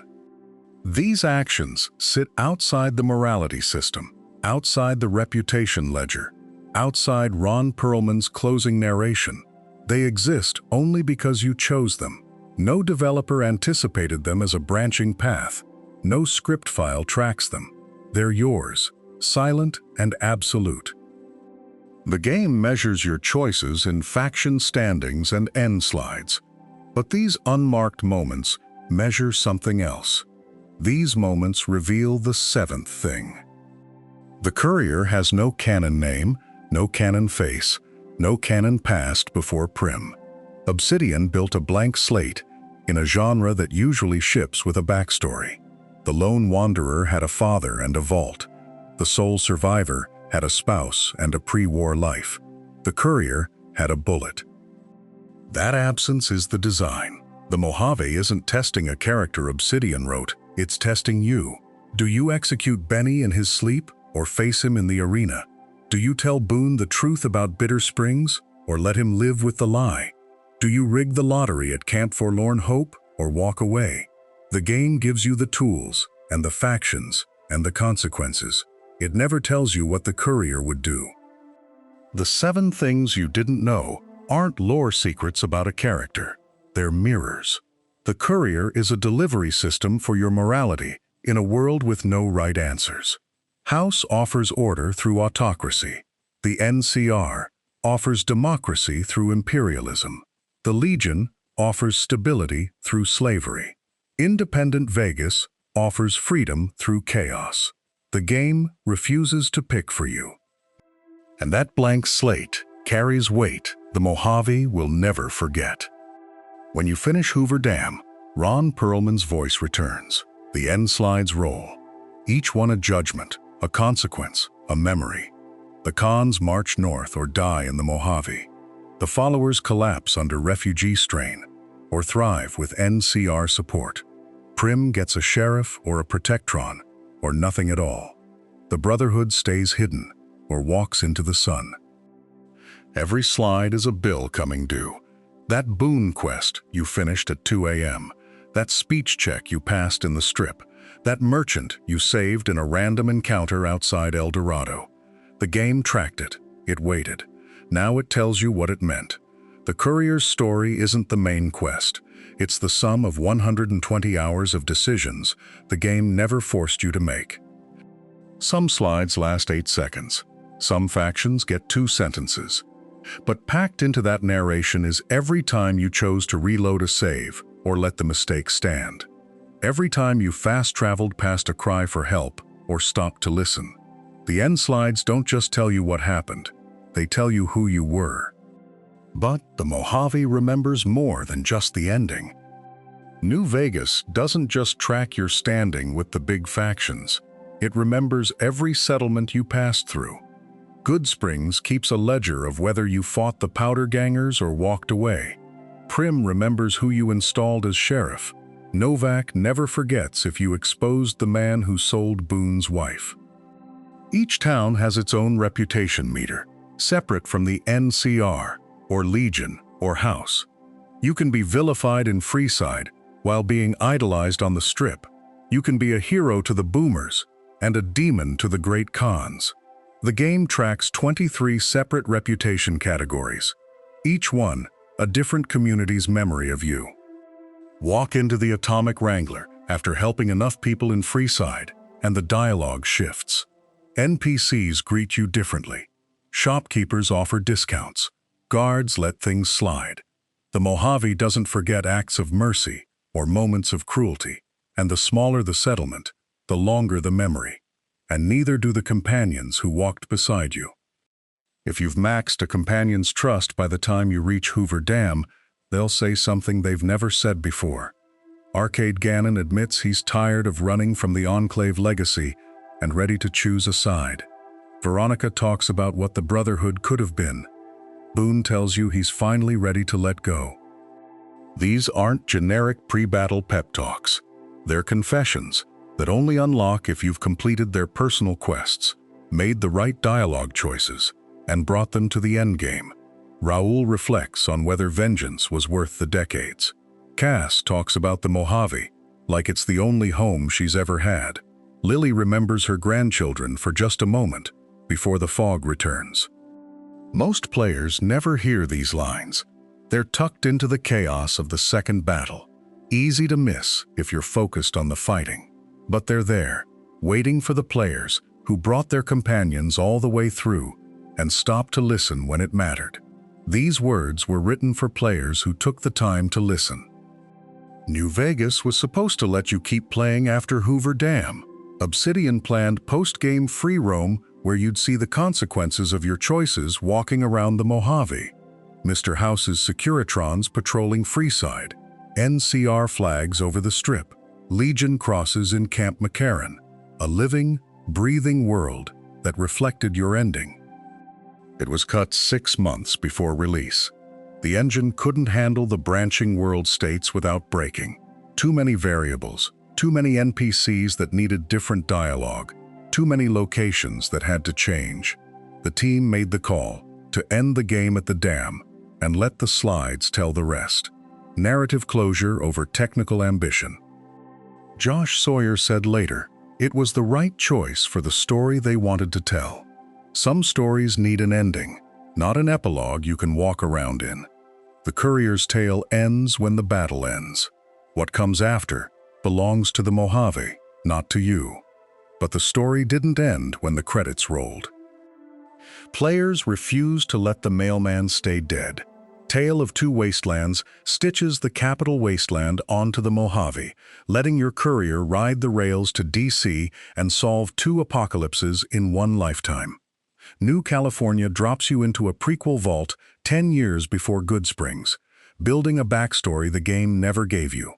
These actions sit outside the morality system, outside the reputation ledger, outside Ron Perlman's closing narration. They exist only because you chose them. No developer anticipated them as a branching path. No script file tracks them. They're yours, silent and absolute. The game measures your choices in faction standings and end slides. But these unmarked moments measure something else. These moments reveal the seventh thing. The Courier has no canon name, no canon face, no canon past before Prim. Obsidian built a blank slate in a genre that usually ships with a backstory. The Lone Wanderer had a father and a vault. The Sole Survivor had a spouse and a pre-war life. The Courier had a bullet. That absence is the design. The Mojave isn't testing a character Obsidian wrote, it's testing you. Do you execute Benny in his sleep or face him in the arena? Do you tell Boone the truth about Bitter Springs or let him live with the lie? Do you rig the lottery at Camp Forlorn Hope or walk away? The game gives you the tools and the factions and the consequences. It never tells you what the Courier would do. The 7 things you didn't know aren't lore secrets about a character. They're mirrors. The Courier is a delivery system for your morality in a world with no right answers. House offers order through autocracy. The NCR offers democracy through imperialism. The Legion offers stability through slavery. Independent Vegas offers freedom through chaos. The game refuses to pick for you. And that blank slate carries weight the Mojave will never forget. When you finish Hoover Dam, Ron Perlman's voice returns. The end slides roll. Each one a judgment, a consequence, a memory. The cons march north or die in the Mojave. The followers collapse under refugee strain or thrive with NCR support. Prim gets a sheriff or a protectron or nothing at all. The Brotherhood stays hidden or walks into the sun. Every slide is a bill coming due. That boon quest you finished at 2 a.m., that speech check you passed in the strip, that merchant you saved in a random encounter outside El Dorado. The game tracked it. It waited. Now it tells you what it meant. The Courier's story isn't the main quest. It's the sum of 120 hours of decisions the game never forced you to make. Some slides last 8 seconds. Some factions get 2 sentences. But packed into that narration is every time you chose to reload a save or let the mistake stand. Every time you fast-traveled past a cry for help or stopped to listen. The end slides don't just tell you what happened. They tell you who you were. But the Mojave remembers more than just the ending. New Vegas doesn't just track your standing with the big factions. It remembers every settlement you passed through. Goodsprings keeps a ledger of whether you fought the powder gangers or walked away. Prim remembers who you installed as sheriff. Novak never forgets if you exposed the man who sold Boone's wife. Each town has its own reputation meter, separate from the NCR, or Legion, or House. You can be vilified in Freeside while being idolized on the Strip. You can be a hero to the Boomers and a demon to the Great Khans. The game tracks 23 separate reputation categories, each one a different community's memory of you. Walk into the Atomic Wrangler after helping enough people in Freeside, and the dialogue shifts. NPCs greet you differently. Shopkeepers offer discounts. Guards let things slide. The Mojave doesn't forget acts of mercy or moments of cruelty, and the smaller the settlement, the longer the memory. And neither do the companions who walked beside you. If you've maxed a companion's trust by the time you reach Hoover Dam, they'll say something they've never said before. Arcade Gannon admits he's tired of running from the Enclave legacy and ready to choose a side. Veronica talks about what the Brotherhood could have been. Boone tells you he's finally ready to let go. These aren't generic pre-battle pep talks. They're confessions that only unlock if you've completed their personal quests, made the right dialogue choices, and brought them to the endgame. Raoul reflects on whether vengeance was worth the decades. Cass talks about the Mojave, like it's the only home she's ever had. Lily remembers her grandchildren for just a moment before the fog returns. Most players never hear these lines. They're tucked into the chaos of the second battle. Easy to miss if you're focused on the fighting. But they're there, waiting for the players who brought their companions all the way through and stopped to listen when it mattered. These words were written for players who took the time to listen. New Vegas was supposed to let you keep playing after Hoover Dam. Obsidian planned post-game free roam where you'd see the consequences of your choices walking around the Mojave. Mr. House's Securitrons patrolling Freeside, NCR flags over the Strip, Legion crosses in Camp McCarran, a living, breathing world that reflected your ending. It was cut 6 months before release. The engine couldn't handle the branching world states without breaking. Too many variables, too many NPCs that needed different dialogue, too many locations that had to change. The team made the call to end the game at the dam and let the slides tell the rest. Narrative closure over technical ambition. Josh Sawyer said later, it was the right choice for the story they wanted to tell. Some stories need an ending, not an epilogue you can walk around in. The Courier's tale ends when the battle ends. What comes after belongs to the Mojave, not to you. But the story didn't end when the credits rolled. Players refused to let the mailman stay dead. Tale of Two Wastelands stitches the capital Wasteland onto the Mojave, letting your courier ride the rails to DC and solve 2 apocalypses in one lifetime. New California drops you into a prequel vault 10 years before Goodsprings, building a backstory the game never gave you.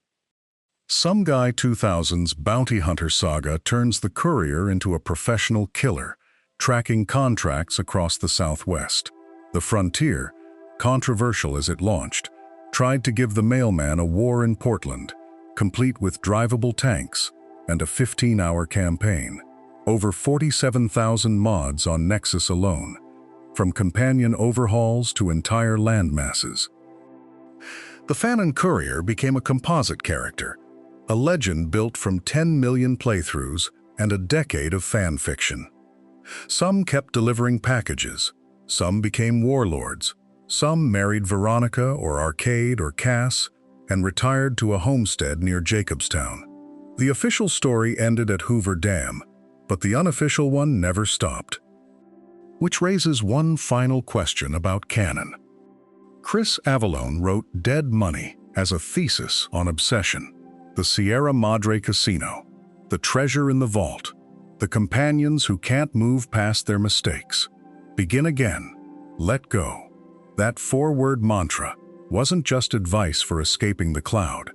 Some Guy 2000's bounty hunter saga turns the courier into a professional killer, tracking contracts across the Southwest. The Frontier, controversial as it launched, tried to give the mailman a war in Portland, complete with drivable tanks and a 15-hour campaign. Over 47,000 mods on Nexus alone, from companion overhauls to entire landmasses. The Fan and Courier became a composite character, a legend built from 10 million playthroughs and a decade of fan fiction. Some kept delivering packages, some became warlords, some married Veronica or Arcade or Cass and retired to a homestead near Jacobstown. The official story ended at Hoover Dam, but the unofficial one never stopped. Which raises one final question about canon. Chris Avellone wrote Dead Money as a thesis on obsession. The Sierra Madre Casino, the treasure in the vault, the companions who can't move past their mistakes. Begin again, let go. That four-word mantra wasn't just advice for escaping the cloud.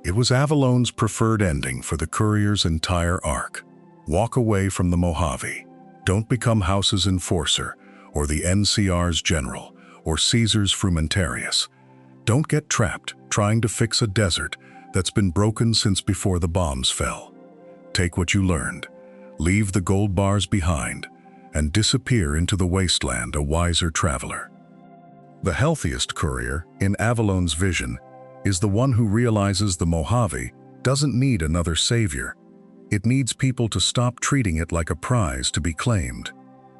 It was Avallone's preferred ending for the Courier's entire arc. Walk away from the Mojave. Don't become House's enforcer, or the NCR's general, or Caesar's frumentarius. Don't get trapped trying to fix a desert that's been broken since before the bombs fell. Take what you learned, leave the gold bars behind, and disappear into the wasteland a wiser traveler. The healthiest courier, in Avallone's vision, is the one who realizes the Mojave doesn't need another savior. It needs people to stop treating it like a prize to be claimed.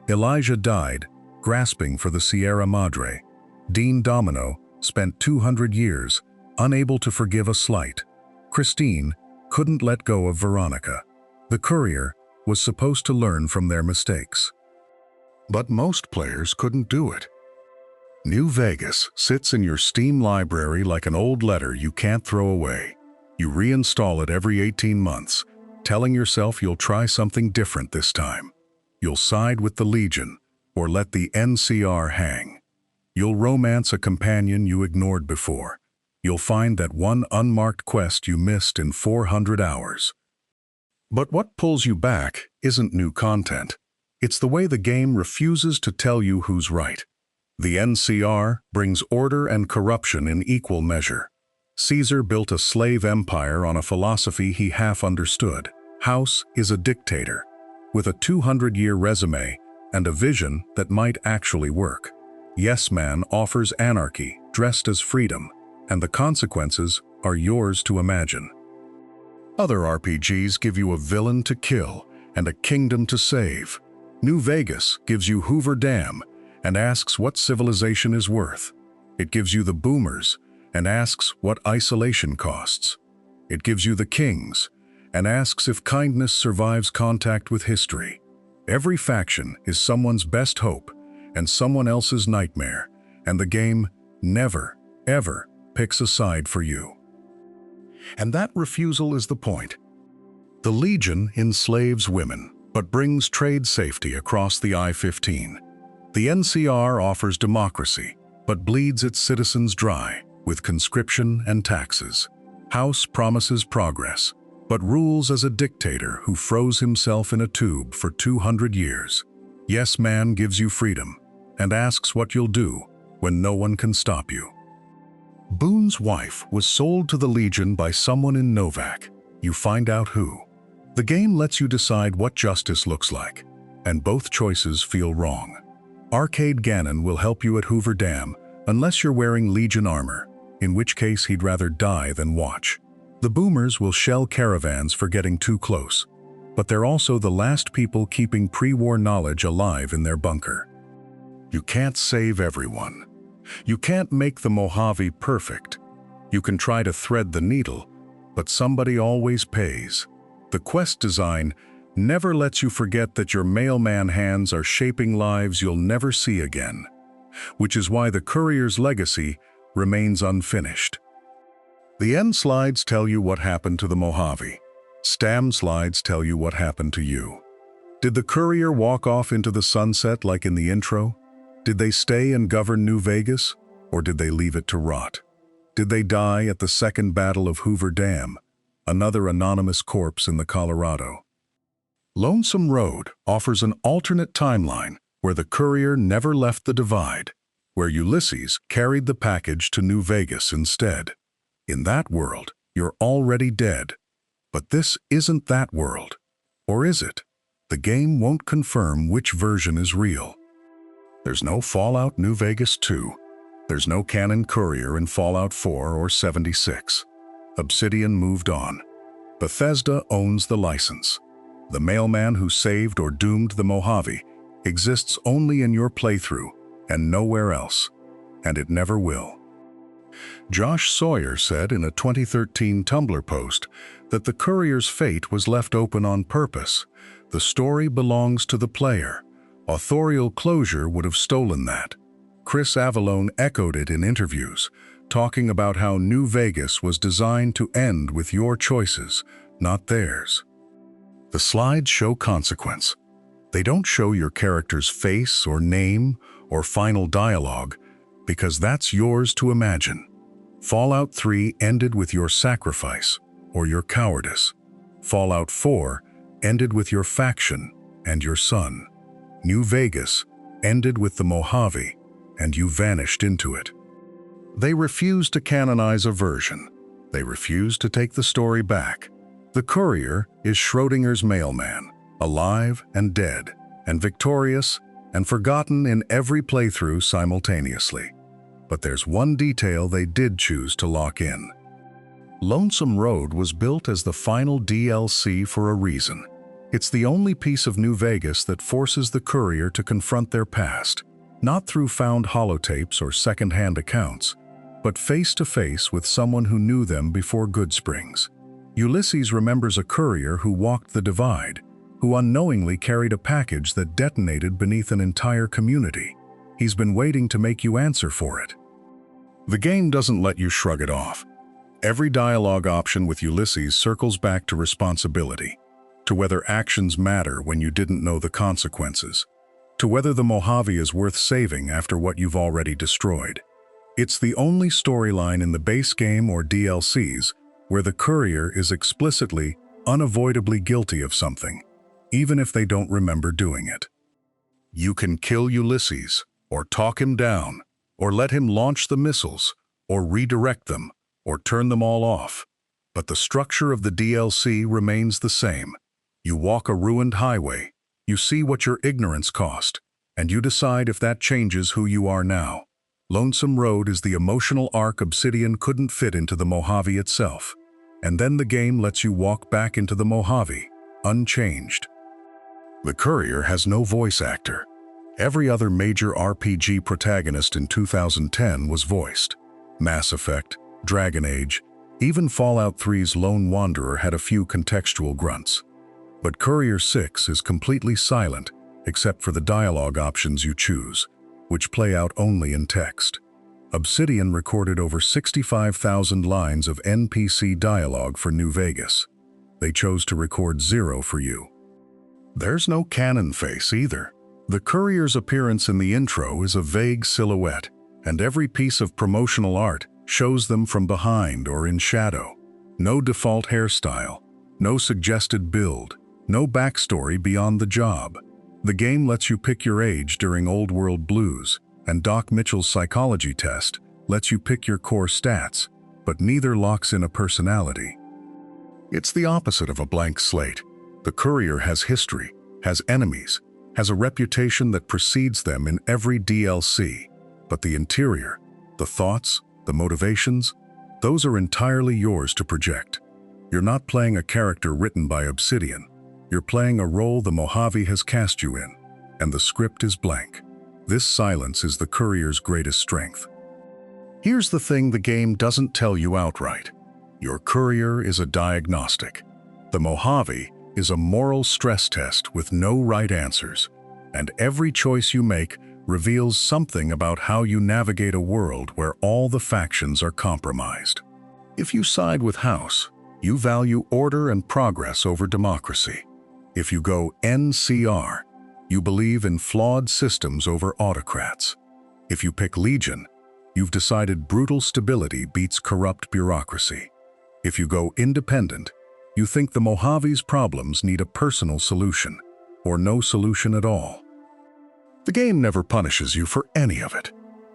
Elijah died, grasping for the Sierra Madre. Dean Domino spent 200 years, unable to forgive a slight. Christine couldn't let go of Veronica. The courier was supposed to learn from their mistakes. But most players couldn't do it. New Vegas sits in your Steam library like an old letter you can't throw away. You reinstall it every 18 months, telling yourself you'll try something different this time. You'll side with the Legion, or let the NCR hang. You'll romance a companion you ignored before. You'll find that one unmarked quest you missed in 400 hours. But what pulls you back isn't new content. It's the way the game refuses to tell you who's right. The NCR brings order and corruption in equal measure. Caesar built a slave empire on a philosophy he half understood. House is a dictator, with a 200-year resume and a vision that might actually work. Yes Man offers anarchy dressed as freedom, and the consequences are yours to imagine. Other RPGs give you a villain to kill and a kingdom to save. New Vegas gives you Hoover Dam and asks what civilization is worth. It gives you the Boomers and asks what isolation costs. It gives you the Kings and asks if kindness survives contact with history. Every faction is someone's best hope and someone else's nightmare, and the game never, ever picks a side for you. And that refusal is the point. The Legion enslaves women, but brings trade safety across the I-15. The NCR offers democracy, but bleeds its citizens dry with conscription and taxes. House promises progress, but rules as a dictator who froze himself in a tube for 200 years. Yes Man gives you freedom and asks what you'll do when no one can stop you. Boone's wife was sold to the Legion by someone in Novak. You find out who. The game lets you decide what justice looks like, and both choices feel wrong. Arcade Gannon will help you at Hoover Dam unless you're wearing Legion armor, in which case he'd rather die than watch. The Boomers will shell caravans for getting too close, but they're also the last people keeping pre-war knowledge alive in their bunker. You can't save everyone. You can't make the Mojave perfect. You can try to thread the needle, but somebody always pays. The quest design never lets you forget that your mailman hands are shaping lives you'll never see again, which is why the Courier's legacy remains unfinished. The end slides tell you what happened to the Mojave. Stam slides tell you what happened to you. Did the Courier walk off into the sunset like in the intro? Did they stay and govern New Vegas, or did they leave it to rot? Did they die at the Second Battle of Hoover Dam, another anonymous corpse in the Colorado? Lonesome Road offers an alternate timeline where the courier never left the divide, where Ulysses carried the package to New Vegas instead. In that world, you're already dead. But this isn't that world. Or is it? The game won't confirm which version is real. There's no Fallout New Vegas 2. There's no canon courier in Fallout 4 or 76. Obsidian moved on. Bethesda owns the license. The mailman who saved or doomed the Mojave exists only in your playthrough and nowhere else, and it never will. Josh Sawyer said in a 2013 Tumblr post that the courier's fate was left open on purpose. The story belongs to the player. Authorial closure would have stolen that. Chris Avallone echoed it in interviews, talking about how New Vegas was designed to end with your choices, not theirs. The slides show consequence. They don't show your character's face or name or final dialogue, because that's yours to imagine. Fallout 3 ended with your sacrifice or your cowardice. Fallout 4 ended with your faction and your son. New Vegas ended with the Mojave, and you vanished into it. They refused to canonize a version. They refused to take the story back. The courier is Schrodinger's mailman, alive and dead, and victorious and forgotten in every playthrough simultaneously. But there's one detail they did choose to lock in. Lonesome Road was built as the final DLC for a reason. It's the only piece of New Vegas that forces the courier to confront their past, not through found holotapes or second-hand accounts, but face-to-face with someone who knew them before Goodsprings. Ulysses remembers a courier who walked the divide, who unknowingly carried a package that detonated beneath an entire community. He's been waiting to make you answer for it. The game doesn't let you shrug it off. Every dialogue option with Ulysses circles back to responsibility, to whether actions matter when you didn't know the consequences, to whether the Mojave is worth saving after what you've already destroyed. It's the only storyline in the base game or DLCs where the courier is explicitly, unavoidably guilty of something, even if they don't remember doing it. You can kill Ulysses, or talk him down, or let him launch the missiles, or redirect them, or turn them all off. But the structure of the DLC remains the same. You walk a ruined highway, you see what your ignorance cost, and you decide if that changes who you are now. Lonesome Road is the emotional arc Obsidian couldn't fit into the Mojave itself. And then the game lets you walk back into the Mojave, unchanged. The courier has no voice actor. Every other major RPG protagonist in 2010 was voiced. Mass Effect, Dragon Age, even Fallout 3's Lone Wanderer had a few contextual grunts. But Courier 6 is completely silent, except for the dialogue options you choose, which play out only in text. Obsidian recorded over 65,000 lines of NPC dialogue for New Vegas. They chose to record 0 for you. There's no canon face either. The courier's appearance in the intro is a vague silhouette, and every piece of promotional art shows them from behind or in shadow. No default hairstyle, no suggested build, no backstory beyond the job. The game lets you pick your age during Old World Blues, and Doc Mitchell's psychology test lets you pick your core stats, but neither locks in a personality. It's the opposite of a blank slate. The courier has history, has enemies, has a reputation that precedes them in every DLC, but the interior, the thoughts, the motivations, those are entirely yours to project. You're not playing a character written by Obsidian. You're playing a role the Mojave has cast you in, and the script is blank. This silence is the courier's greatest strength. Here's the thing the game doesn't tell you outright. Your courier is a diagnostic. The Mojave is a moral stress test with no right answers, and every choice you make reveals something about how you navigate a world where all the factions are compromised. If you side with House, you value order and progress over democracy. If you go NCR, you believe in flawed systems over autocrats. If you pick Legion, you've decided brutal stability beats corrupt bureaucracy. If you go independent, You think the Mojave's problems need a personal solution, or no solution at all. The game never punishes you for any of it.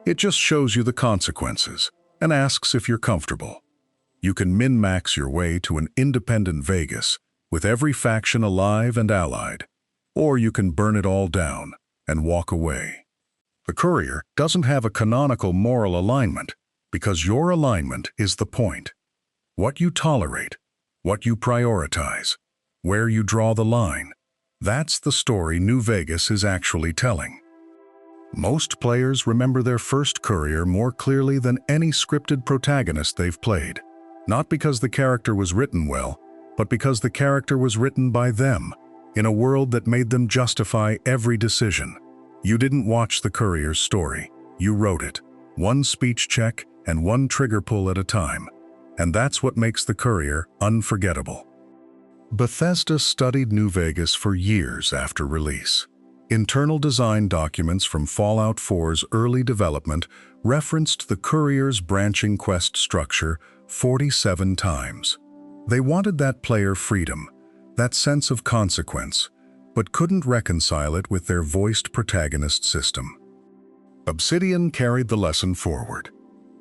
It just shows you the consequences and asks if you're comfortable. You can min-max your way to an independent Vegas with every faction alive and allied, or you can burn it all down and walk away. The Courier doesn't have a canonical moral alignment because your alignment is the point. What you tolerate, what you prioritize, where you draw the line, that's the story New Vegas is actually telling. Most players remember their first Courier more clearly than any scripted protagonist they've played, not because the character was written well, but because the character was written by them, in a world that made them justify every decision. You didn't watch the Courier's story, you wrote it, one speech check and one trigger pull at a time, and that's what makes the Courier unforgettable. Bethesda studied New Vegas for years after release. Internal design documents from Fallout 4's early development referenced the Courier's branching quest structure 47 times. They wanted that player freedom, that sense of consequence, but couldn't reconcile it with their voiced protagonist system. Obsidian carried the lesson forward.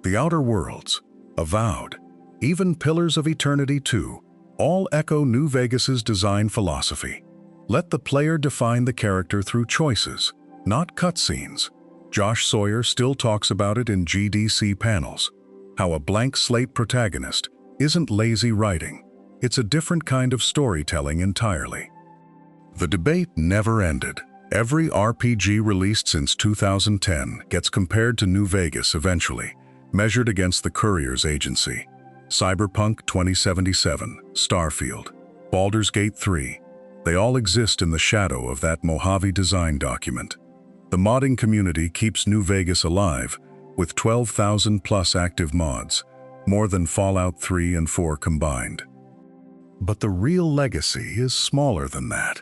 The Outer Worlds, Avowed, even Pillars of Eternity 2, all echo New Vegas's design philosophy. Let the player define the character through choices, not cutscenes. Josh Sawyer still talks about it in GDC panels, how a blank slate protagonist isn't lazy writing, it's a different kind of storytelling entirely. The debate never ended. Every RPG released since 2010 gets compared to New Vegas eventually, measured against the Courier's agency. Cyberpunk 2077, Starfield, Baldur's Gate 3, they all exist in the shadow of that Mojave design document. The modding community keeps New Vegas alive, with 12,000 plus active mods, more than Fallout 3 and 4 combined. But the real legacy is smaller than that.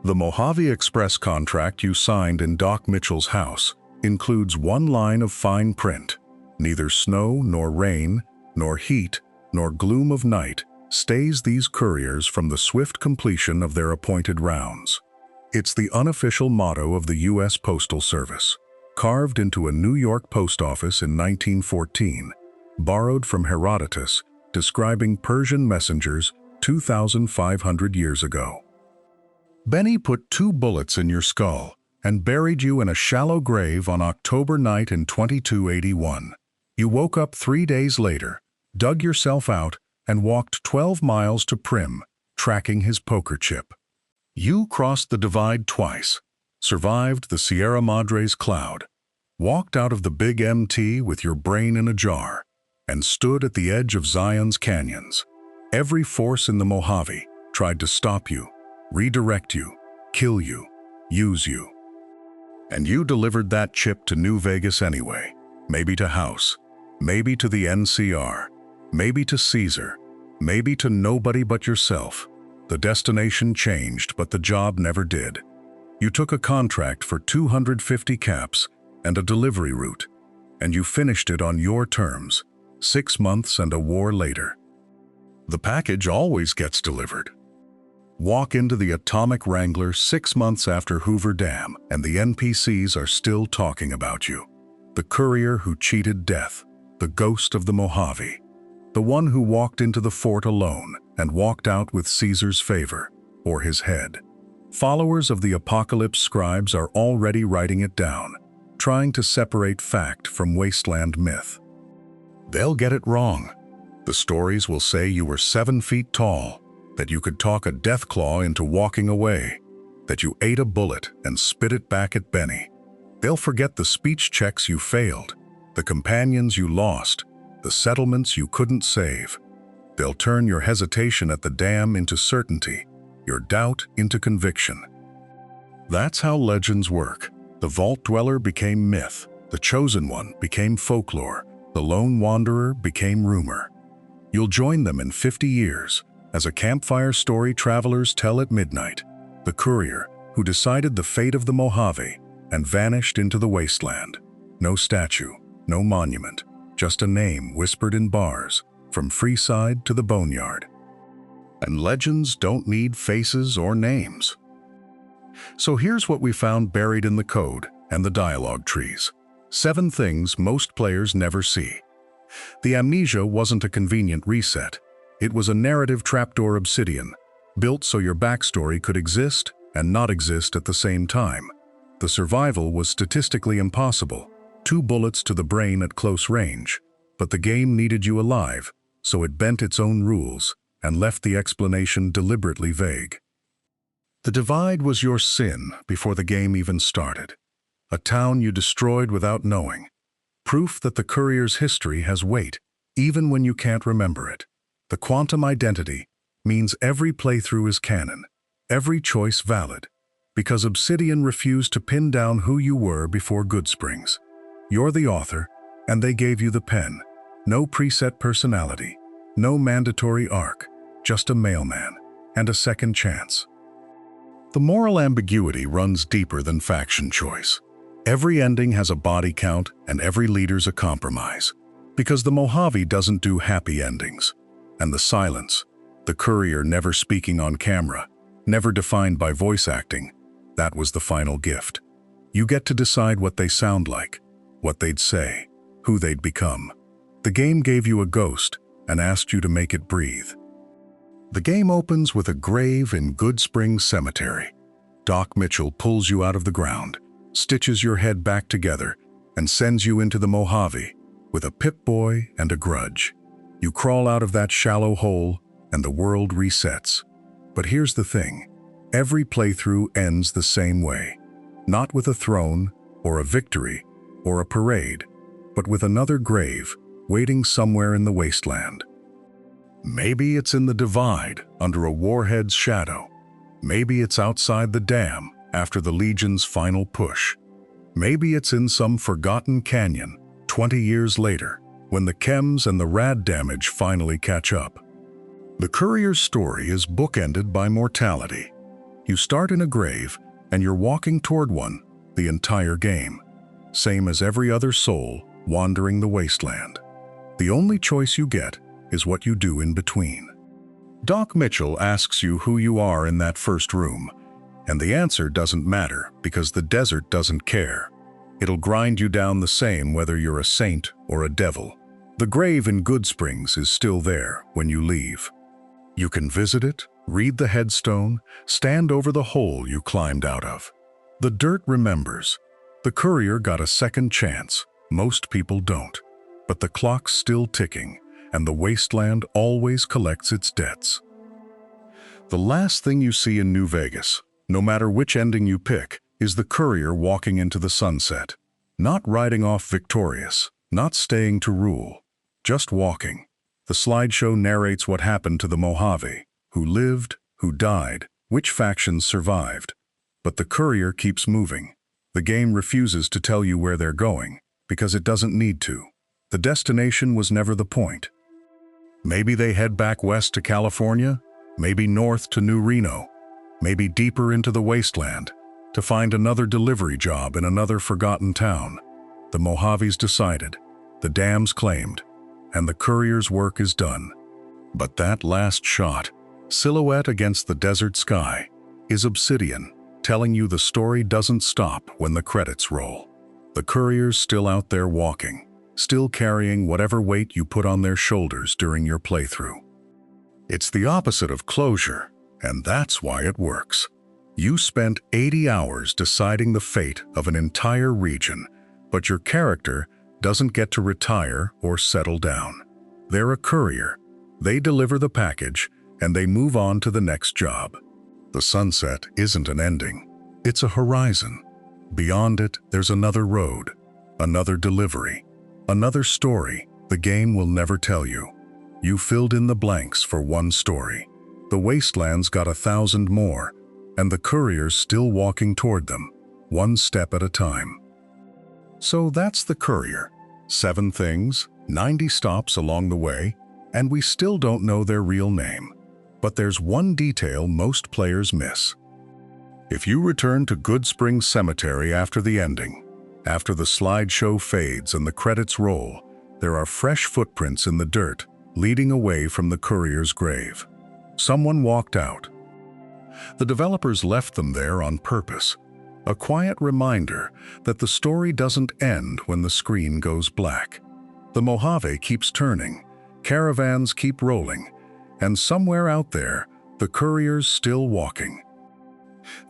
The Mojave Express contract you signed in Doc Mitchell's house includes one line of fine print. Neither snow nor rain, nor heat, nor gloom of night stays these couriers from the swift completion of their appointed rounds. It's the unofficial motto of the U.S. Postal Service, carved into a New York post office in 1914, borrowed from Herodotus, describing Persian messengers 2,500 years ago. Benny put 2 bullets in your skull and buried you in a shallow grave on October night in 2281. You woke up 3 days later, dug yourself out, and walked 12 miles to Prim, tracking his poker chip. You crossed the divide twice, survived the Sierra Madre's cloud, walked out of the Big MT with your brain in a jar, and stood at the edge of Zion's canyons. Every force in the Mojave tried to stop you, redirect you, kill you, use you. And you delivered that chip to New Vegas anyway, maybe to House, maybe to the NCR, maybe to Caesar, maybe to nobody but yourself. The destination changed, but the job never did. You took a contract for 250 caps and a delivery route, and you finished it on your terms, 6 months and a war later. The package always gets delivered. Walk into the Atomic Wrangler 6 months after Hoover Dam, and the NPCs are still talking about you. The courier who cheated death, the ghost of the Mojave, the one who walked into the fort alone and walked out with Caesar's favor, or his head. Followers of the apocalypse scribes are already writing it down, trying to separate fact from Wasteland myth. They'll get it wrong. The stories will say you were 7 feet tall, that you could talk a deathclaw into walking away, that you ate a bullet and spit it back at Benny. They'll forget the speech checks you failed, the companions you lost, the settlements you couldn't save. They'll turn your hesitation at the dam into certainty, your doubt into conviction. That's how legends work. The Vault Dweller became myth, the Chosen One became folklore, the Lone Wanderer became rumor. You'll join them in 50 years, as a campfire story travelers tell at midnight, the courier who decided the fate of the Mojave and vanished into the wasteland. No statue, no monument, just a name whispered in bars, from Freeside to the Boneyard. And legends don't need faces or names. So here's what we found buried in the code and the dialogue trees. 7 things most players never see. The amnesia wasn't a convenient reset. It was a narrative trapdoor obsidian, built so your backstory could exist and not exist at the same time. The survival was statistically impossible, 2 bullets to the brain at close range. But the game needed you alive, so it bent its own rules and left the explanation deliberately vague. The divide was your sin before the game even started. A town you destroyed without knowing. Proof that the Courier's history has weight, even when you can't remember it. The quantum identity means every playthrough is canon, every choice valid, because Obsidian refused to pin down who you were before Goodsprings. You're the author, and they gave you the pen. No preset personality, no mandatory arc, just a mailman and a second chance. The moral ambiguity runs deeper than faction choice. Every ending has a body count and every leader's a compromise. Because the Mojave doesn't do happy endings. And the silence, the Courier never speaking on camera, never defined by voice acting, that was the final gift. You get to decide what they sound like, what they'd say, who they'd become. The game gave you a ghost and asked you to make it breathe. The game opens with a grave in Goodsprings Cemetery. Doc Mitchell pulls you out of the ground, stitches your head back together, and sends you into the Mojave with a Pip-Boy and a grudge. You crawl out of that shallow hole, and the world resets. But here's the thing. Every playthrough ends the same way. Not with a throne, or a victory, or a parade, but with another grave waiting somewhere in the Wasteland. Maybe it's in the divide, under a warhead's shadow. Maybe it's outside the dam, after the Legion's final push. Maybe it's in some forgotten canyon, 20 years later, when the chems and the rad damage finally catch up. The Courier's story is bookended by mortality. You start in a grave, and you're walking toward one the entire game. Same as every other soul wandering the Wasteland. The only choice you get is what you do in between. Doc Mitchell asks you who you are in that first room, and the answer doesn't matter because the desert doesn't care. It'll grind you down the same whether you're a saint or a devil. The grave in Goodsprings is still there when you leave. You can visit it, read the headstone, stand over the hole you climbed out of. The dirt remembers. The Courier got a second chance. Most people don't. But the clock's still ticking, and the Wasteland always collects its debts. The last thing you see in New Vegas, no matter which ending you pick, is the Courier walking into the sunset. Not riding off victorious, not staying to rule, just walking. The slideshow narrates what happened to the Mojave, who lived, who died, which factions survived. But the Courier keeps moving. The game refuses to tell you where they're going, because it doesn't need to. The destination was never the point. Maybe they head back west to California, maybe north to New Reno, maybe deeper into the Wasteland, to find another delivery job in another forgotten town. The Mojave's decided, the dam's claimed, and the Courier's work is done. But that last shot, silhouette against the desert sky, is Obsidian, telling you the story doesn't stop when the credits roll. The Courier's still out there walking, still carrying whatever weight you put on their shoulders during your playthrough. It's the opposite of closure, and that's why it works. You spent 80 hours deciding the fate of an entire region, but your character doesn't get to retire or settle down. They're a courier. They deliver the package, and they move on to the next job. The sunset isn't an ending. It's a horizon. Beyond it, there's another road, another delivery, another story the game will never tell you. You filled in the blanks for one story. The Wasteland's got 1,000 more, and the Courier's still walking toward them, one step at a time. So that's the Courier. 7 things, 90 stops along the way, and we still don't know their real name. But there's one detail most players miss. If you return to Goodsprings Cemetery after the ending, after the slideshow fades and the credits roll, there are fresh footprints in the dirt leading away from the Courier's grave. Someone walked out. The developers left them there on purpose, a quiet reminder that the story doesn't end when the screen goes black. The Mojave keeps turning, caravans keep rolling, and somewhere out there, the courier's still walking.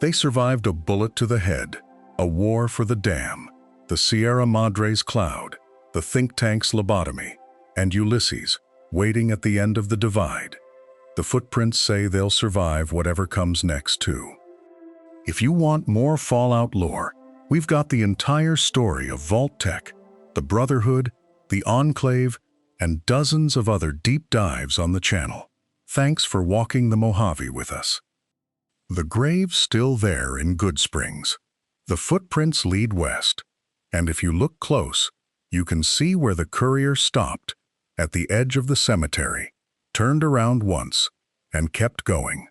They survived a bullet to the head, a war for the dam, the Sierra Madre's cloud, the think tank's lobotomy, and Ulysses, waiting at the end of the divide. The footprints say they'll survive whatever comes next, too. If you want more Fallout lore, we've got the entire story of Vault Tech, the Brotherhood, the Enclave, and dozens of other deep dives on the channel. Thanks for walking the Mojave with us. The grave's still there in Goodsprings. The footprints lead west, and if you look close, you can see where the courier stopped, at the edge of the cemetery, turned around once, and kept going.